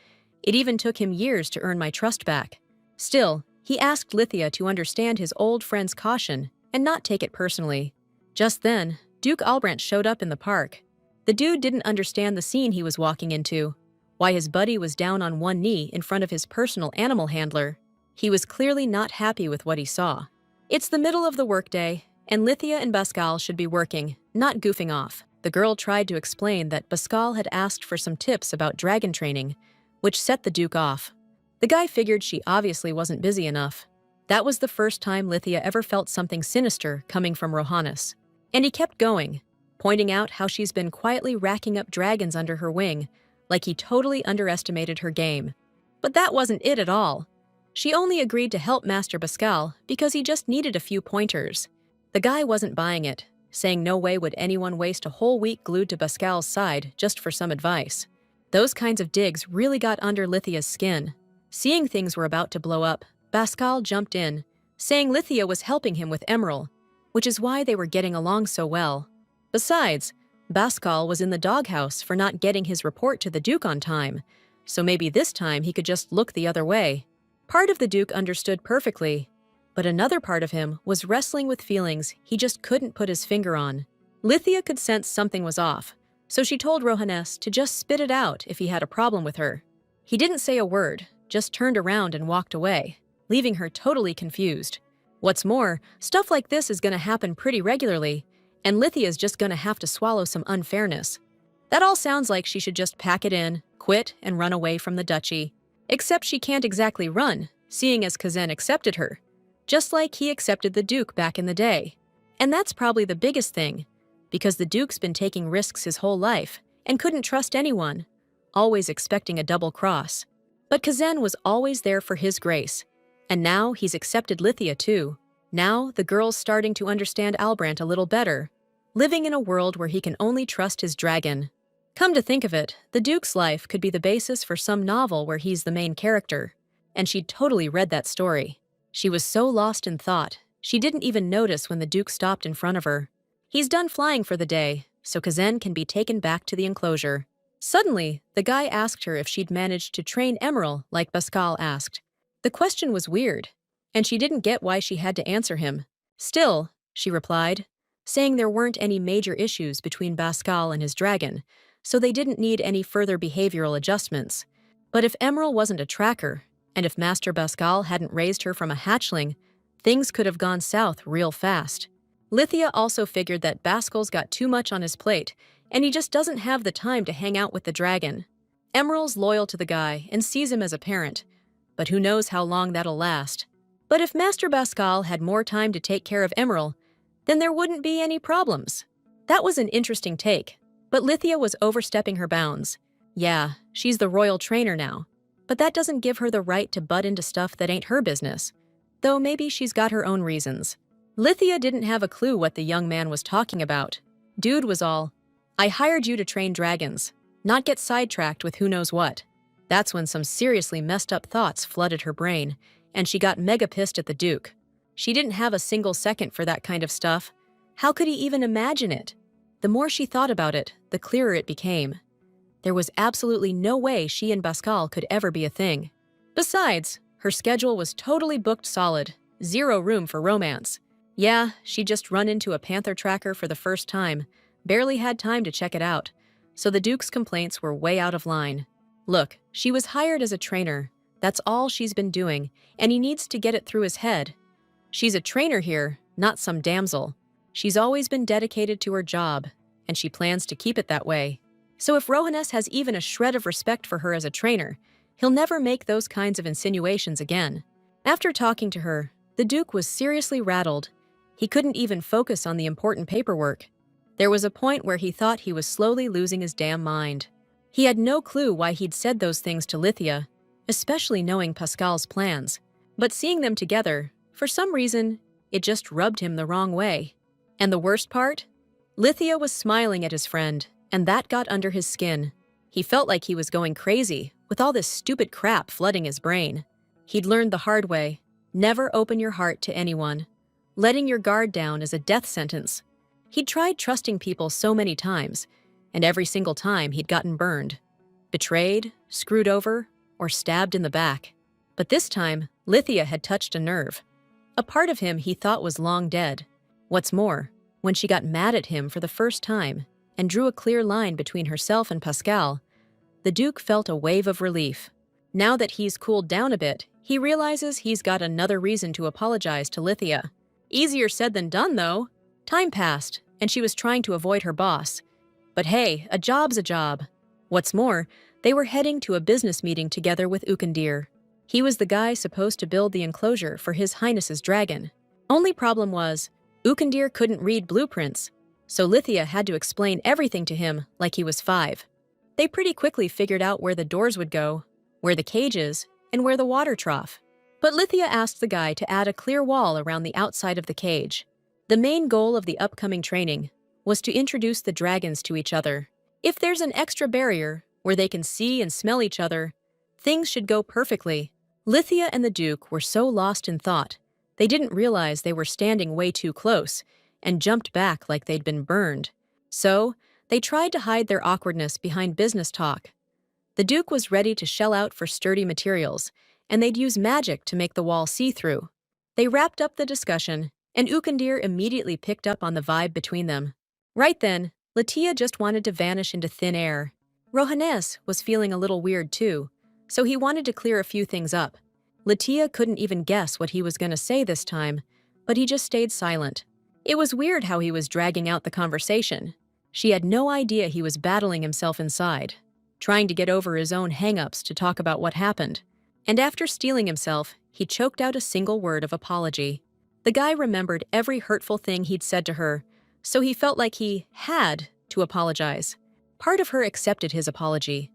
It even took him years to earn my trust back. Still, he asked Lithia to understand his old friend's caution and not take it personally. Just then, Duke Albrandt showed up in the park. The dude didn't understand the scene he was walking into, why his buddy was down on one knee in front of his personal animal handler. He was clearly not happy with what he saw. It's the middle of the workday, and Lithia and Pascal should be working, not goofing off. The girl tried to explain that Pascal had asked for some tips about dragon training, which set the Duke off. The guy figured she obviously wasn't busy enough. That was the first time Lithia ever felt something sinister coming from Rohannes. And he kept going, pointing out how she's been quietly racking up dragons under her wing, like he totally underestimated her game. But that wasn't it at all. She only agreed to help Master Pascal because he just needed a few pointers. The guy wasn't buying it, saying no way would anyone waste a whole week glued to Pascal's side just for some advice. Those kinds of digs really got under Lithia's skin. Seeing things were about to blow up, Pascal jumped in, saying Lithia was helping him with Emerald, which is why they were getting along so well. Besides, Pascal was in the doghouse for not getting his report to the Duke on time, so maybe this time he could just look the other way. Part of the Duke understood perfectly, but another part of him was wrestling with feelings he just couldn't put his finger on. Lithia could sense something was off, so she told Rohannes to just spit it out if he had a problem with her. He didn't say a word, just turned around and walked away, leaving her totally confused. What's more, stuff like this is going to happen pretty regularly, and Lithia's just going to have to swallow some unfairness. That all sounds like she should just pack it in, quit, and run away from the duchy. Except she can't exactly run, seeing as Kazan accepted her, just like he accepted the Duke back in the day. And that's probably the biggest thing, because the Duke's been taking risks his whole life and couldn't trust anyone, always expecting a double cross. But Kazan was always there for His Grace, and now he's accepted Lithia too. Now the girl's starting to understand Albrandt a little better, living in a world where he can only trust his dragon. Come to think of it, the Duke's life could be the basis for some novel where he's the main character, and she'd totally read that story. She was so lost in thought, she didn't even notice when the Duke stopped in front of her. He's done flying for the day, so Kazan can be taken back to the enclosure. Suddenly, the guy asked her if she'd managed to train Emerald like Pascal asked. The question was weird, and she didn't get why she had to answer him. Still, she replied, saying there weren't any major issues between Pascal and his dragon, so they didn't need any further behavioral adjustments. But if Emerald wasn't a tracker, and if Master Pascal hadn't raised her from a hatchling, things could have gone south real fast. Lithia also figured that Pascal's got too much on his plate, and he just doesn't have the time to hang out with the dragon. Emerald's loyal to the guy and sees him as a parent, but who knows how long that'll last. But if Master Pascal had more time to take care of Emerald, then there wouldn't be any problems. That was an interesting take, but Lithia was overstepping her bounds. Yeah, she's the royal trainer now, but that doesn't give her the right to butt into stuff that ain't her business. Though maybe she's got her own reasons. Lithia didn't have a clue what the young man was talking about. Dude was all, "I hired you to train dragons, not get sidetracked with who knows what." That's when some seriously messed up thoughts flooded her brain, and she got mega pissed at the Duke. She didn't have a single second for that kind of stuff. How could he even imagine it? The more she thought about it, the clearer it became. There was absolutely no way she and Pascal could ever be a thing. Besides, her schedule was totally booked solid, zero room for romance. Yeah, she'd just run into a panther tracker for the first time, barely had time to check it out, so the Duke's complaints were way out of line. Look, she was hired as a trainer. That's all she's been doing, and he needs to get it through his head. She's a trainer here, not some damsel. She's always been dedicated to her job, and she plans to keep it that way. So if Rohannes has even a shred of respect for her as a trainer, he'll never make those kinds of insinuations again. After talking to her, the Duke was seriously rattled. He couldn't even focus on the important paperwork. There was a point where he thought he was slowly losing his damn mind. He had no clue why he'd said those things to Lithia, especially knowing Pascal's plans. But seeing them together, for some reason, it just rubbed him the wrong way. And the worst part? Lithia was smiling at his friend, and that got under his skin. He felt like he was going crazy, with all this stupid crap flooding his brain. He'd learned the hard way, never open your heart to anyone. Letting your guard down is a death sentence. He'd tried trusting people so many times, and every single time he'd gotten burned. Betrayed, screwed over, or stabbed in the back. But this time, Lithia had touched a nerve. A part of him he thought was long dead. What's more, when she got mad at him for the first time and drew a clear line between herself and Pascal, the Duke felt a wave of relief. Now that he's cooled down a bit, he realizes he's got another reason to apologize to Lithia. Easier said than done, though. Time passed, and she was trying to avoid her boss. But hey, a job's a job. What's more, they were heading to a business meeting together with Ukandir. He was the guy supposed to build the enclosure for His Highness's dragon. Only problem was, Ukandir couldn't read blueprints, so Lithia had to explain everything to him like he was 5. They pretty quickly figured out where the doors would go, where the cage is, and where the water trough. But Lithia asked the guy to add a clear wall around the outside of the cage. The main goal of the upcoming training was to introduce the dragons to each other. If there's an extra barrier where they can see and smell each other, things should go perfectly. Lithia and the Duke were so lost in thought, they didn't realize they were standing way too close and jumped back like they'd been burned. So, they tried to hide their awkwardness behind business talk. The Duke was ready to shell out for sturdy materials, and they'd use magic to make the wall see-through. They wrapped up the discussion, and Ukandir immediately picked up on the vibe between them. Right then, Lithia just wanted to vanish into thin air. Rohannes was feeling a little weird too, so he wanted to clear a few things up. Lithia couldn't even guess what he was going to say this time, but he just stayed silent. It was weird how he was dragging out the conversation. She had no idea he was battling himself inside, trying to get over his own hang-ups to talk about what happened. And after steeling himself, he choked out a single word of apology. The guy remembered every hurtful thing he'd said to her, so he felt like he had to apologize. Part of her accepted his apology,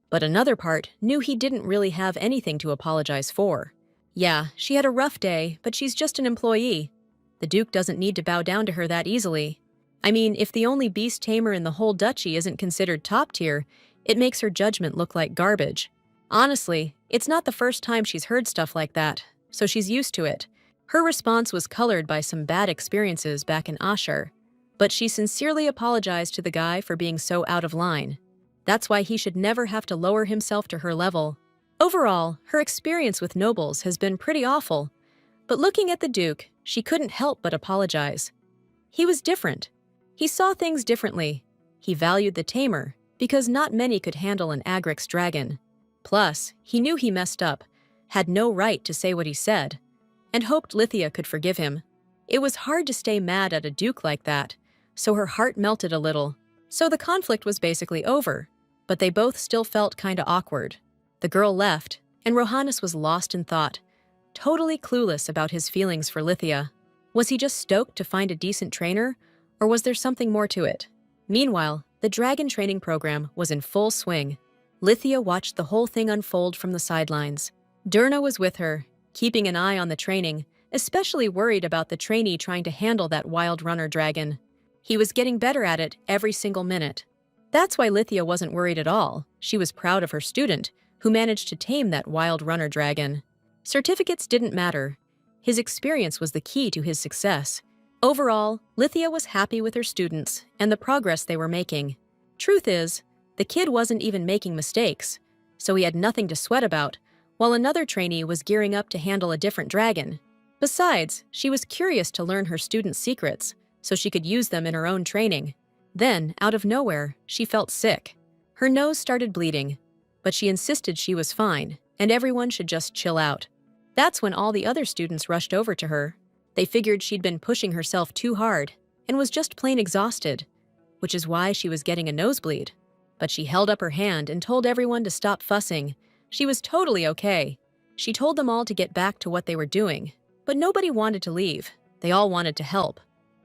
but another part knew he didn't really have anything to apologize for. Yeah, she had a rough day, but she's just an employee. The Duke doesn't need to bow down to her that easily. I mean, if the only beast tamer in the whole duchy isn't considered top tier, it makes her judgment look like garbage. Honestly, it's not the first time she's heard stuff like that, so she's used to it. Her response was colored by some bad experiences back in Ashur, but she sincerely apologized to the guy for being so out of line. That's why he should never have to lower himself to her level. Overall, her experience with nobles has been pretty awful, but looking at the Duke, she couldn't help but apologize. He was different. He saw things differently. He valued the tamer, because not many could handle an Agrix dragon. Plus, he knew he messed up, had no right to say what he said, and hoped Lithia could forgive him. It was hard to stay mad at a duke like that, so her heart melted a little. So the conflict was basically over, but they both still felt kinda awkward. The girl left, and Rohannes was lost in thought, totally clueless about his feelings for Lithia. Was he just stoked to find a decent trainer, or was there something more to it? Meanwhile, the dragon training program was in full swing. Lithia watched the whole thing unfold from the sidelines. Durna was with her, keeping an eye on the training, especially worried about the trainee trying to handle that wild runner dragon. He was getting better at it every single minute. That's why Lithia wasn't worried at all. She was proud of her student, who managed to tame that wild runner dragon. Certificates didn't matter. His experience was the key to his success. Overall, Lithia was happy with her students and the progress they were making. Truth is, the kid wasn't even making mistakes, so he had nothing to sweat about, while another trainee was gearing up to handle a different dragon. Besides, she was curious to learn her students' secrets, so she could use them in her own training. Then, out of nowhere, she felt sick. Her nose started bleeding, but she insisted she was fine, and everyone should just chill out. That's when all the other students rushed over to her. They figured she'd been pushing herself too hard and was just plain exhausted, which is why she was getting a nosebleed. But she held up her hand and told everyone to stop fussing. She was totally okay. She told them all to get back to what they were doing, but nobody wanted to leave. They all wanted to help.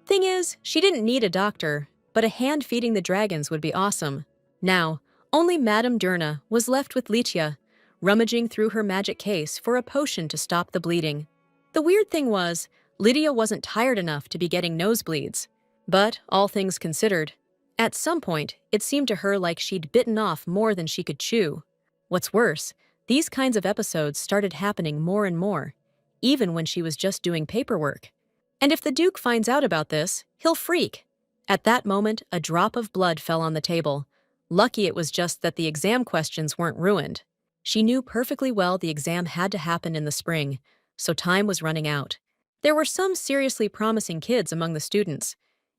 Thing is, she didn't need a doctor, but a hand feeding the dragons would be awesome. Now, only Madame Durna was left with Litia, rummaging through her magic case for a potion to stop the bleeding. The weird thing was, Lydia wasn't tired enough to be getting nosebleeds. But, all things considered, at some point, it seemed to her like she'd bitten off more than she could chew. What's worse, these kinds of episodes started happening more and more, even when she was just doing paperwork. And if the Duke finds out about this, he'll freak. At that moment, a drop of blood fell on the table. Lucky it was just that the exam questions weren't ruined. She knew perfectly well the exam had to happen in the spring, so time was running out. There were some seriously promising kids among the students,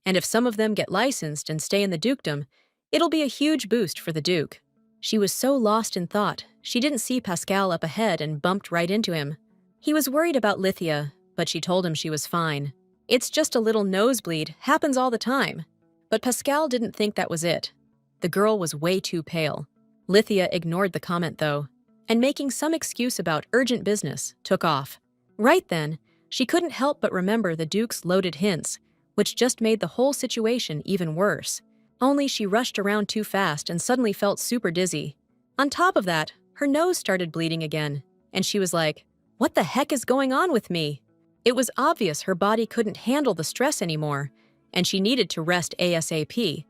and if some of them get licensed and stay in the dukedom, it'll be a huge boost for the Duke. She was so lost in thought, she didn't see Pascal up ahead and bumped right into him. He was worried about Lithia, but she told him she was fine. It's just a little nosebleed, happens all the time. But Pascal didn't think that was it. The girl was way too pale. Lithia ignored the comment though, and making some excuse about urgent business, took off. Right then, she couldn't help but remember the Duke's loaded hints, which just made the whole situation even worse. Only she rushed around too fast and suddenly felt super dizzy. On top of that, her nose started bleeding again, and she was like, "What the heck is going on with me?" It was obvious her body couldn't handle the stress anymore, and she needed to rest ASAP,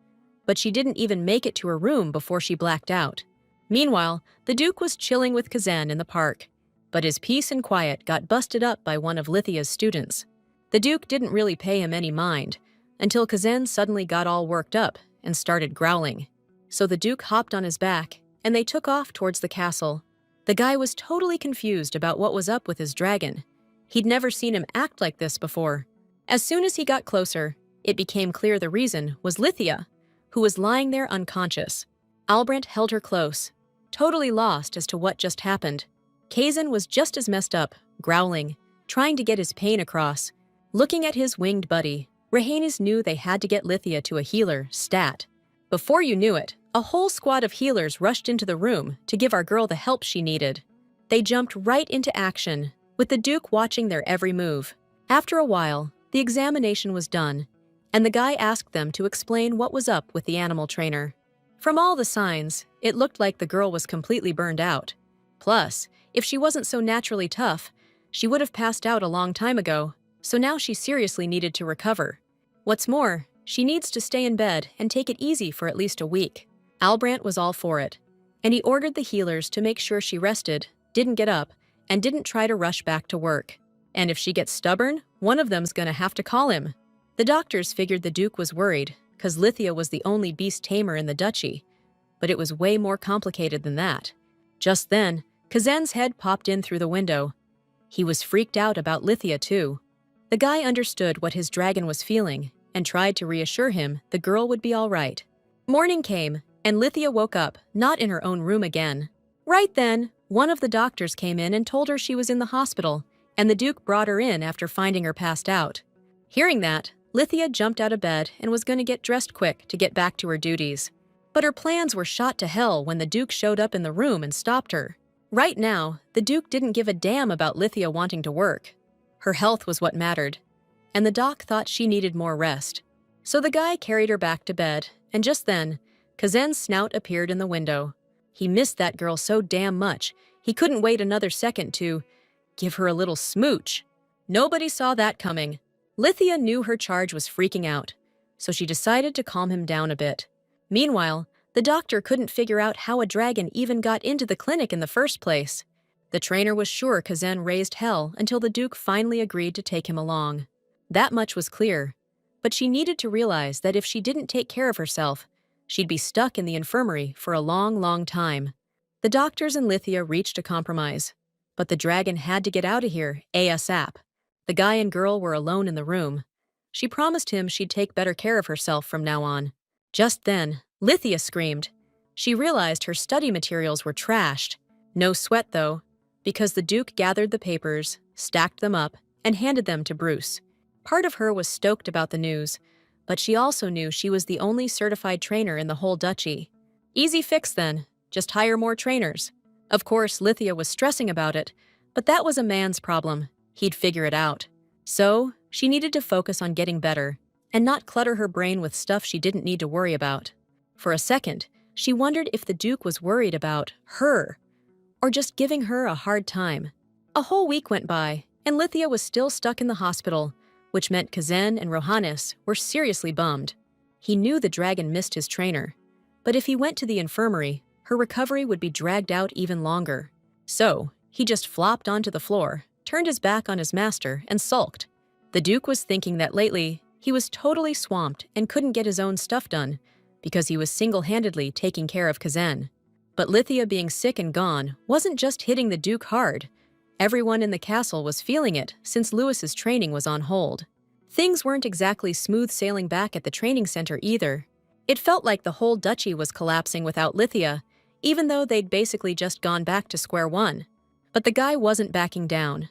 but she didn't even make it to her room before she blacked out. Meanwhile, the Duke was chilling with Kazan in the park, but his peace and quiet got busted up by one of Lithia's students. The Duke didn't really pay him any mind, until Kazan suddenly got all worked up and started growling. So the Duke hopped on his back, and they took off towards the castle. The guy was totally confused about what was up with his dragon. He'd never seen him act like this before. As soon as he got closer, it became clear the reason was Lithia, who was lying there unconscious. Albrant held her close, totally lost as to what just happened. Kazan was just as messed up, growling, trying to get his pain across. Looking at his winged buddy, Rhaenys knew they had to get Lithia to a healer, stat. Before you knew it, a whole squad of healers rushed into the room to give our girl the help she needed. They jumped right into action, with the Duke watching their every move. After a while, the examination was done, and the guy asked them to explain what was up with the animal trainer. From all the signs, it looked like the girl was completely burned out. Plus, if she wasn't so naturally tough, she would have passed out a long time ago, so now she seriously needed to recover. What's more, she needs to stay in bed and take it easy for at least a week. Albrant was all for it, and he ordered the healers to make sure she rested, didn't get up, and didn't try to rush back to work. And if she gets stubborn, one of them's gonna have to call him. The doctors figured the Duke was worried, 'cause Lithia was the only beast tamer in the duchy, but it was way more complicated than that. Just then, Kazan's head popped in through the window. He was freaked out about Lithia too. The guy understood what his dragon was feeling and tried to reassure him the girl would be all right. Morning came, And Lithia woke up, not in her own room again. Right then, one of the doctors came in and told her she was in the hospital, and the Duke brought her in after finding her passed out. Hearing that, Lithia jumped out of bed and was going to get dressed quick to get back to her duties. But her plans were shot to hell when the Duke showed up in the room and stopped her. Right now, the Duke didn't give a damn about Lithia wanting to work. Her health was what mattered, and the doc thought she needed more rest. So the guy carried her back to bed, and just then, Kazen's snout appeared in the window. He missed that girl so damn much, he couldn't wait another second to give her a little smooch. Nobody saw that coming. Lithia knew her charge was freaking out, so she decided to calm him down a bit. Meanwhile, the doctor couldn't figure out how a dragon even got into the clinic in the first place. The trainer was sure Kazen raised hell until the Duke finally agreed to take him along. That much was clear, but she needed to realize that if she didn't take care of herself, she'd be stuck in the infirmary for a long, long time. The doctors and Lithia reached a compromise, but the dragon had to get out of here ASAP. The guy and girl were alone in the room. She promised him she'd take better care of herself from now on. Just then, Lithia screamed. She realized her study materials were trashed. No sweat, though, because the Duke gathered the papers, stacked them up, and handed them to Bruce. Part of her was stoked about the news, but she also knew she was the only certified trainer in the whole duchy. Easy fix then, just hire more trainers. Of course, Lithia was stressing about it, but that was a man's problem. He'd figure it out. So, she needed to focus on getting better, and not clutter her brain with stuff she didn't need to worry about. For a second, she wondered if the Duke was worried about her, or just giving her a hard time. A whole week went by, and Lithia was still stuck in the hospital, which meant Kazen and Rohannes were seriously bummed. He knew the dragon missed his trainer, but if he went to the infirmary, her recovery would be dragged out even longer. So, he just flopped onto the floor, turned his back on his master, and sulked. The Duke was thinking that lately, he was totally swamped and couldn't get his own stuff done because he was single-handedly taking care of Kazen. But Lithia being sick and gone wasn't just hitting the Duke hard. Everyone in the castle was feeling it since Lewis's training was on hold. Things weren't exactly smooth sailing back at the training center either. It felt like the whole duchy was collapsing without Lithia, even though they'd basically just gone back to square one. But the guy wasn't backing down.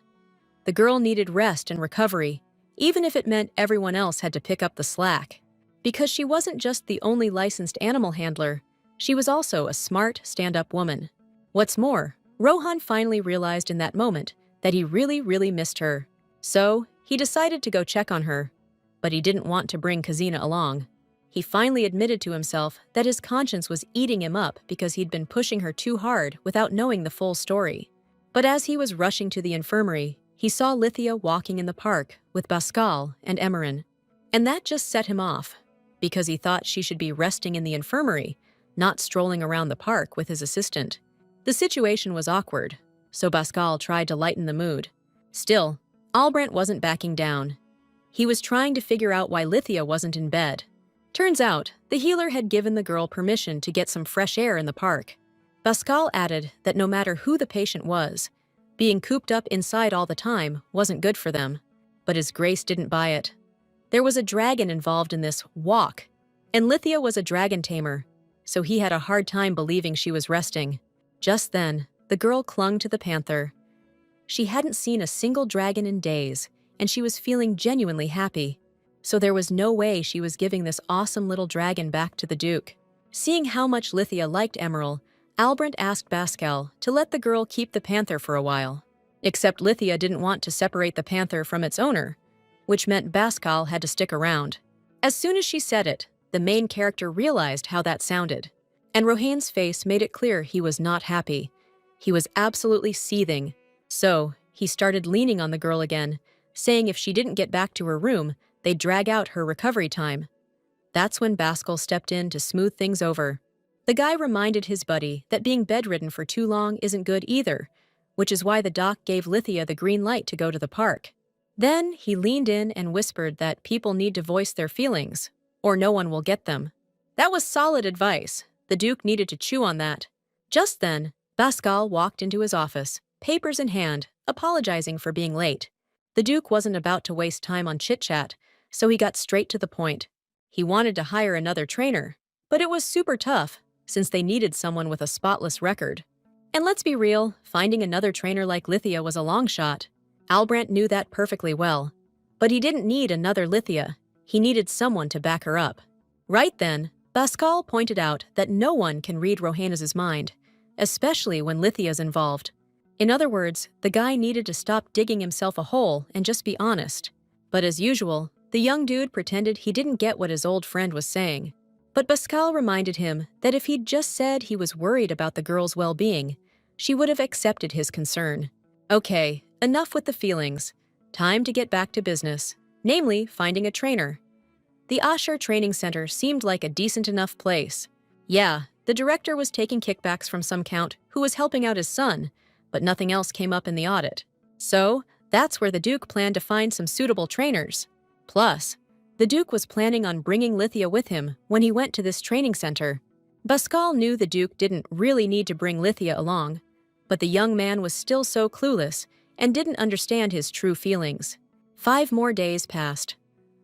The girl needed rest and recovery, even if it meant everyone else had to pick up the slack. Because she wasn't just the only licensed animal handler, she was also a smart, stand-up woman. What's more, Rohan finally realized in that moment that he really, really missed her. So, he decided to go check on her, but he didn't want to bring Kazina along. He finally admitted to himself that his conscience was eating him up because he'd been pushing her too hard without knowing the full story. But as he was rushing to the infirmary, he saw Lithia walking in the park with Pascal and Emerin. And that just set him off, because he thought she should be resting in the infirmary, not strolling around the park with his assistant. The situation was awkward, so Pascal tried to lighten the mood. Still, Albrecht wasn't backing down. He was trying to figure out why Lithia wasn't in bed. Turns out, the healer had given the girl permission to get some fresh air in the park. Pascal added that no matter who the patient was, being cooped up inside all the time wasn't good for them. But his grace didn't buy it. There was a dragon involved in this walk, and Lithia was a dragon tamer, so he had a hard time believing she was resting. Just then, the girl clung to the panther. She hadn't seen a single dragon in days, and she was feeling genuinely happy. So there was no way she was giving this awesome little dragon back to the Duke. Seeing how much Lithia liked Emerald, Albrecht asked Pascal to let the girl keep the panther for a while. Except Lithia didn't want to separate the panther from its owner, which meant Pascal had to stick around. As soon as she said it, the main character realized how that sounded, and Rohan's face made it clear he was not happy. He was absolutely seething. So, he started leaning on the girl again, saying if she didn't get back to her room, they'd drag out her recovery time. That's when Pascal stepped in to smooth things over. The guy reminded his buddy that being bedridden for too long isn't good either, which is why the doc gave Lithia the green light to go to the park. Then he leaned in and whispered that people need to voice their feelings, or no one will get them. That was solid advice. The Duke needed to chew on that. Just then, Pascal walked into his office, papers in hand, apologizing for being late. The Duke wasn't about to waste time on chit-chat, so he got straight to the point. He wanted to hire another trainer, but it was super tough, since they needed someone with a spotless record. And let's be real, finding another trainer like Lithia was a long shot. Albrandt knew that perfectly well. But he didn't need another Lithia. He needed someone to back her up. Right then, Pascal pointed out that no one can read Rohannes's mind, especially when Lithia's involved. In other words, the guy needed to stop digging himself a hole and just be honest. But as usual, the young dude pretended he didn't get what his old friend was saying. But Pascal reminded him that if he'd just said he was worried about the girl's well-being, she would have accepted his concern. Okay, enough with the feelings. Time to get back to business, namely finding a trainer. The Asher Training Center seemed like a decent enough place. Yeah, the director was taking kickbacks from some count who was helping out his son, but nothing else came up in the audit. So, that's where the Duke planned to find some suitable trainers. Plus, the Duke was planning on bringing Lithia with him when he went to this training center. Pascal knew the Duke didn't really need to bring Lithia along, but the young man was still so clueless and didn't understand his true feelings. 5 more days passed.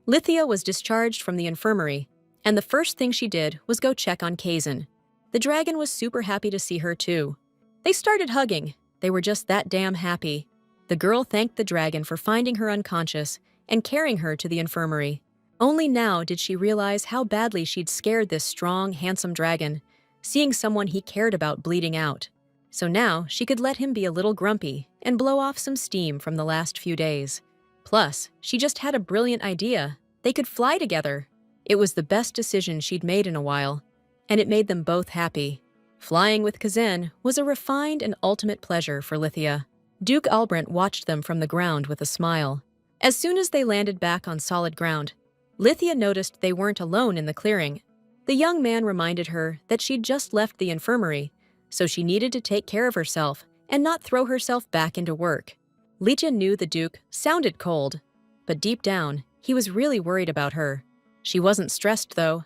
Lithia was discharged from the infirmary, and the first thing she did was go check on Kazan. The dragon was super happy to see her too. They started hugging. They were just that damn happy. The girl thanked the dragon for finding her unconscious and carrying her to the infirmary. Only now did she realize how badly she'd scared this strong, handsome dragon, seeing someone he cared about bleeding out. So now she could let him be a little grumpy and blow off some steam from the last few days. Plus, she just had a brilliant idea. They could fly together. It was the best decision she'd made in a while, and it made them both happy. Flying with Kazan was a refined and ultimate pleasure for Lithia. Duke Albrandt watched them from the ground with a smile. As soon as they landed back on solid ground, Lithia noticed they weren't alone in the clearing. The young man reminded her that she'd just left the infirmary, so she needed to take care of herself and not throw herself back into work. Lithia knew the Duke sounded cold, but deep down, he was really worried about her. She wasn't stressed, though.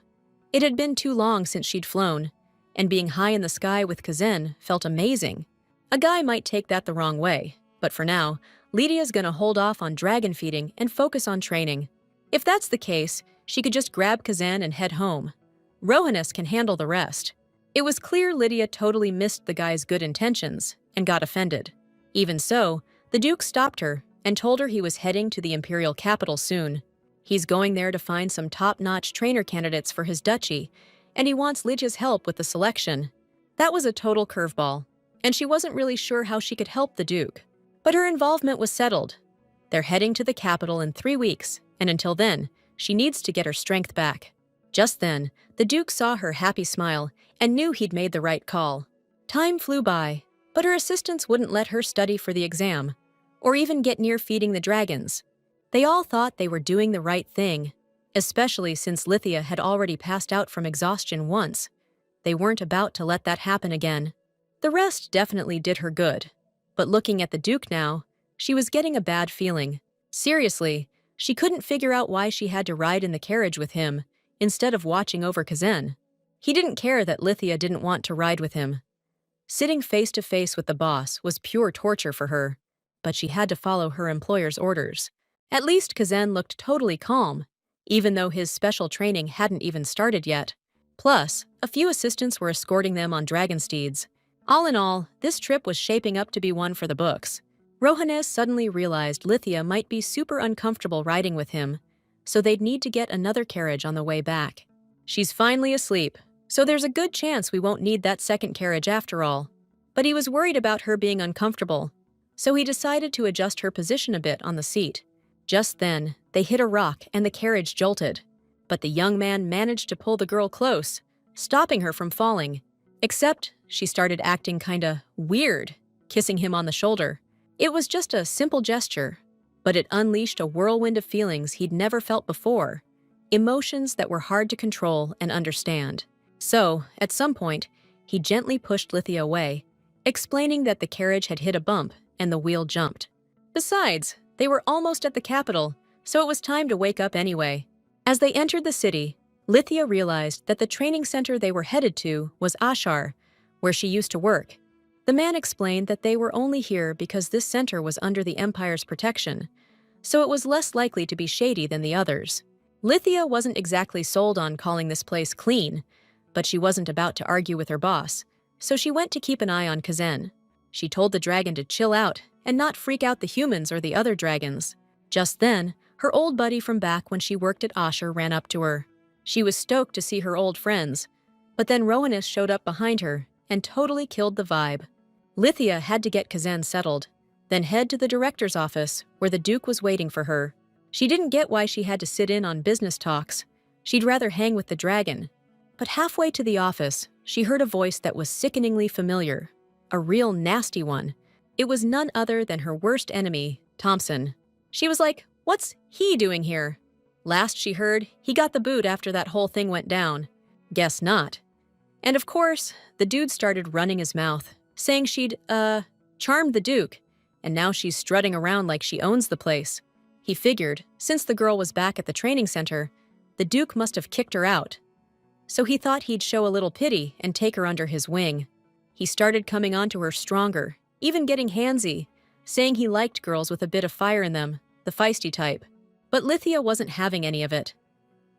It had been too long since she'd flown, and being high in the sky with Kazan felt amazing. A guy might take that the wrong way, but for now, Lydia's gonna hold off on dragon feeding and focus on training. If that's the case, she could just grab Kazan and head home. Rohannes can handle the rest. It was clear Lydia totally missed the guy's good intentions and got offended. Even so, the Duke stopped her and told her he was heading to the imperial capital soon. He's going there to find some top-notch trainer candidates for his duchy, and he wants Lydia's help with the selection. That was a total curveball, and she wasn't really sure how she could help the Duke. But her involvement was settled. They're heading to the capital in 3 weeks, and until then, she needs to get her strength back. Just then, the Duke saw her happy smile and knew he'd made the right call. Time flew by, but her assistants wouldn't let her study for the exam, or even get near feeding the dragons. They all thought they were doing the right thing, especially since Lithia had already passed out from exhaustion once. They weren't about to let that happen again. The rest definitely did her good, but looking at the Duke now, she was getting a bad feeling. Seriously, she couldn't figure out why she had to ride in the carriage with him instead of watching over Kazan. He didn't care that Lithia didn't want to ride with him. Sitting face to face with the boss was pure torture for her, but she had to follow her employer's orders. At least Kazan looked totally calm, even though his special training hadn't even started yet. Plus, a few assistants were escorting them on dragon steeds. All in all, this trip was shaping up to be one for the books. Rohannes suddenly realized Lithia might be super uncomfortable riding with him, so they'd need to get another carriage on the way back. She's finally asleep, so there's a good chance we won't need that second carriage after all. But he was worried about her being uncomfortable, so he decided to adjust her position a bit on the seat. Just then, they hit a rock and the carriage jolted. But the young man managed to pull the girl close, stopping her from falling. Except she started acting kinda weird, kissing him on the shoulder. It was just a simple gesture, but it unleashed a whirlwind of feelings he'd never felt before. Emotions that were hard to control and understand. So, at some point, he gently pushed Lithia away, explaining that the carriage had hit a bump and the wheel jumped. Besides, they were almost at the capital, so it was time to wake up anyway. As they entered the city, Lithia realized that the training center they were headed to was Ashar, where she used to work. The man explained that they were only here because this center was under the Empire's protection, so it was less likely to be shady than the others. Lithia wasn't exactly sold on calling this place clean, But she wasn't about to argue with her boss, so she went to keep an eye on Kazen. She told the dragon to chill out and not freak out the humans or the other dragons. Just then, her old buddy from back when she worked at Asher ran up to her. She was stoked to see her old friends, but then Rowanus showed up behind her and totally killed the vibe. Lithia had to get Kazen settled, then head to the director's office where the Duke was waiting for her. She didn't get why she had to sit in on business talks. She'd rather hang with the dragon. But halfway to the office, she heard a voice that was sickeningly familiar. A real nasty one. It was none other than her worst enemy, Thompson. She was like, "What's he doing here?" Last she heard, he got the boot after that whole thing went down. Guess not. And of course, the dude started running his mouth, saying she'd, charmed the Duke, and now she's strutting around like she owns the place. He figured, since the girl was back at the training center, the Duke must have kicked her out. So he thought he'd show a little pity and take her under his wing. He started coming onto her stronger, even getting handsy, saying he liked girls with a bit of fire in them, the feisty type. But Lithia wasn't having any of it.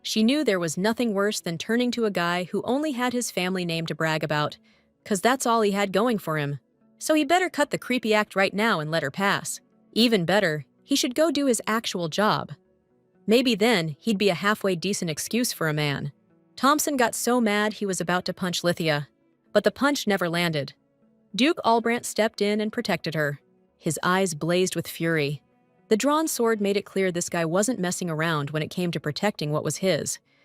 She knew there was nothing worse than turning to a guy who only had his family name to brag about, 'cause that's all he had going for him. So he better cut the creepy act right now and let her pass. Even better, he should go do his actual job. Maybe then he'd be a halfway decent excuse for a man. Thompson got so mad he was about to punch Lithia, but the punch never landed. Duke Albrandt stepped in and protected her. His eyes blazed with fury. The drawn sword made it clear this guy wasn't messing around when it came to protecting what was his.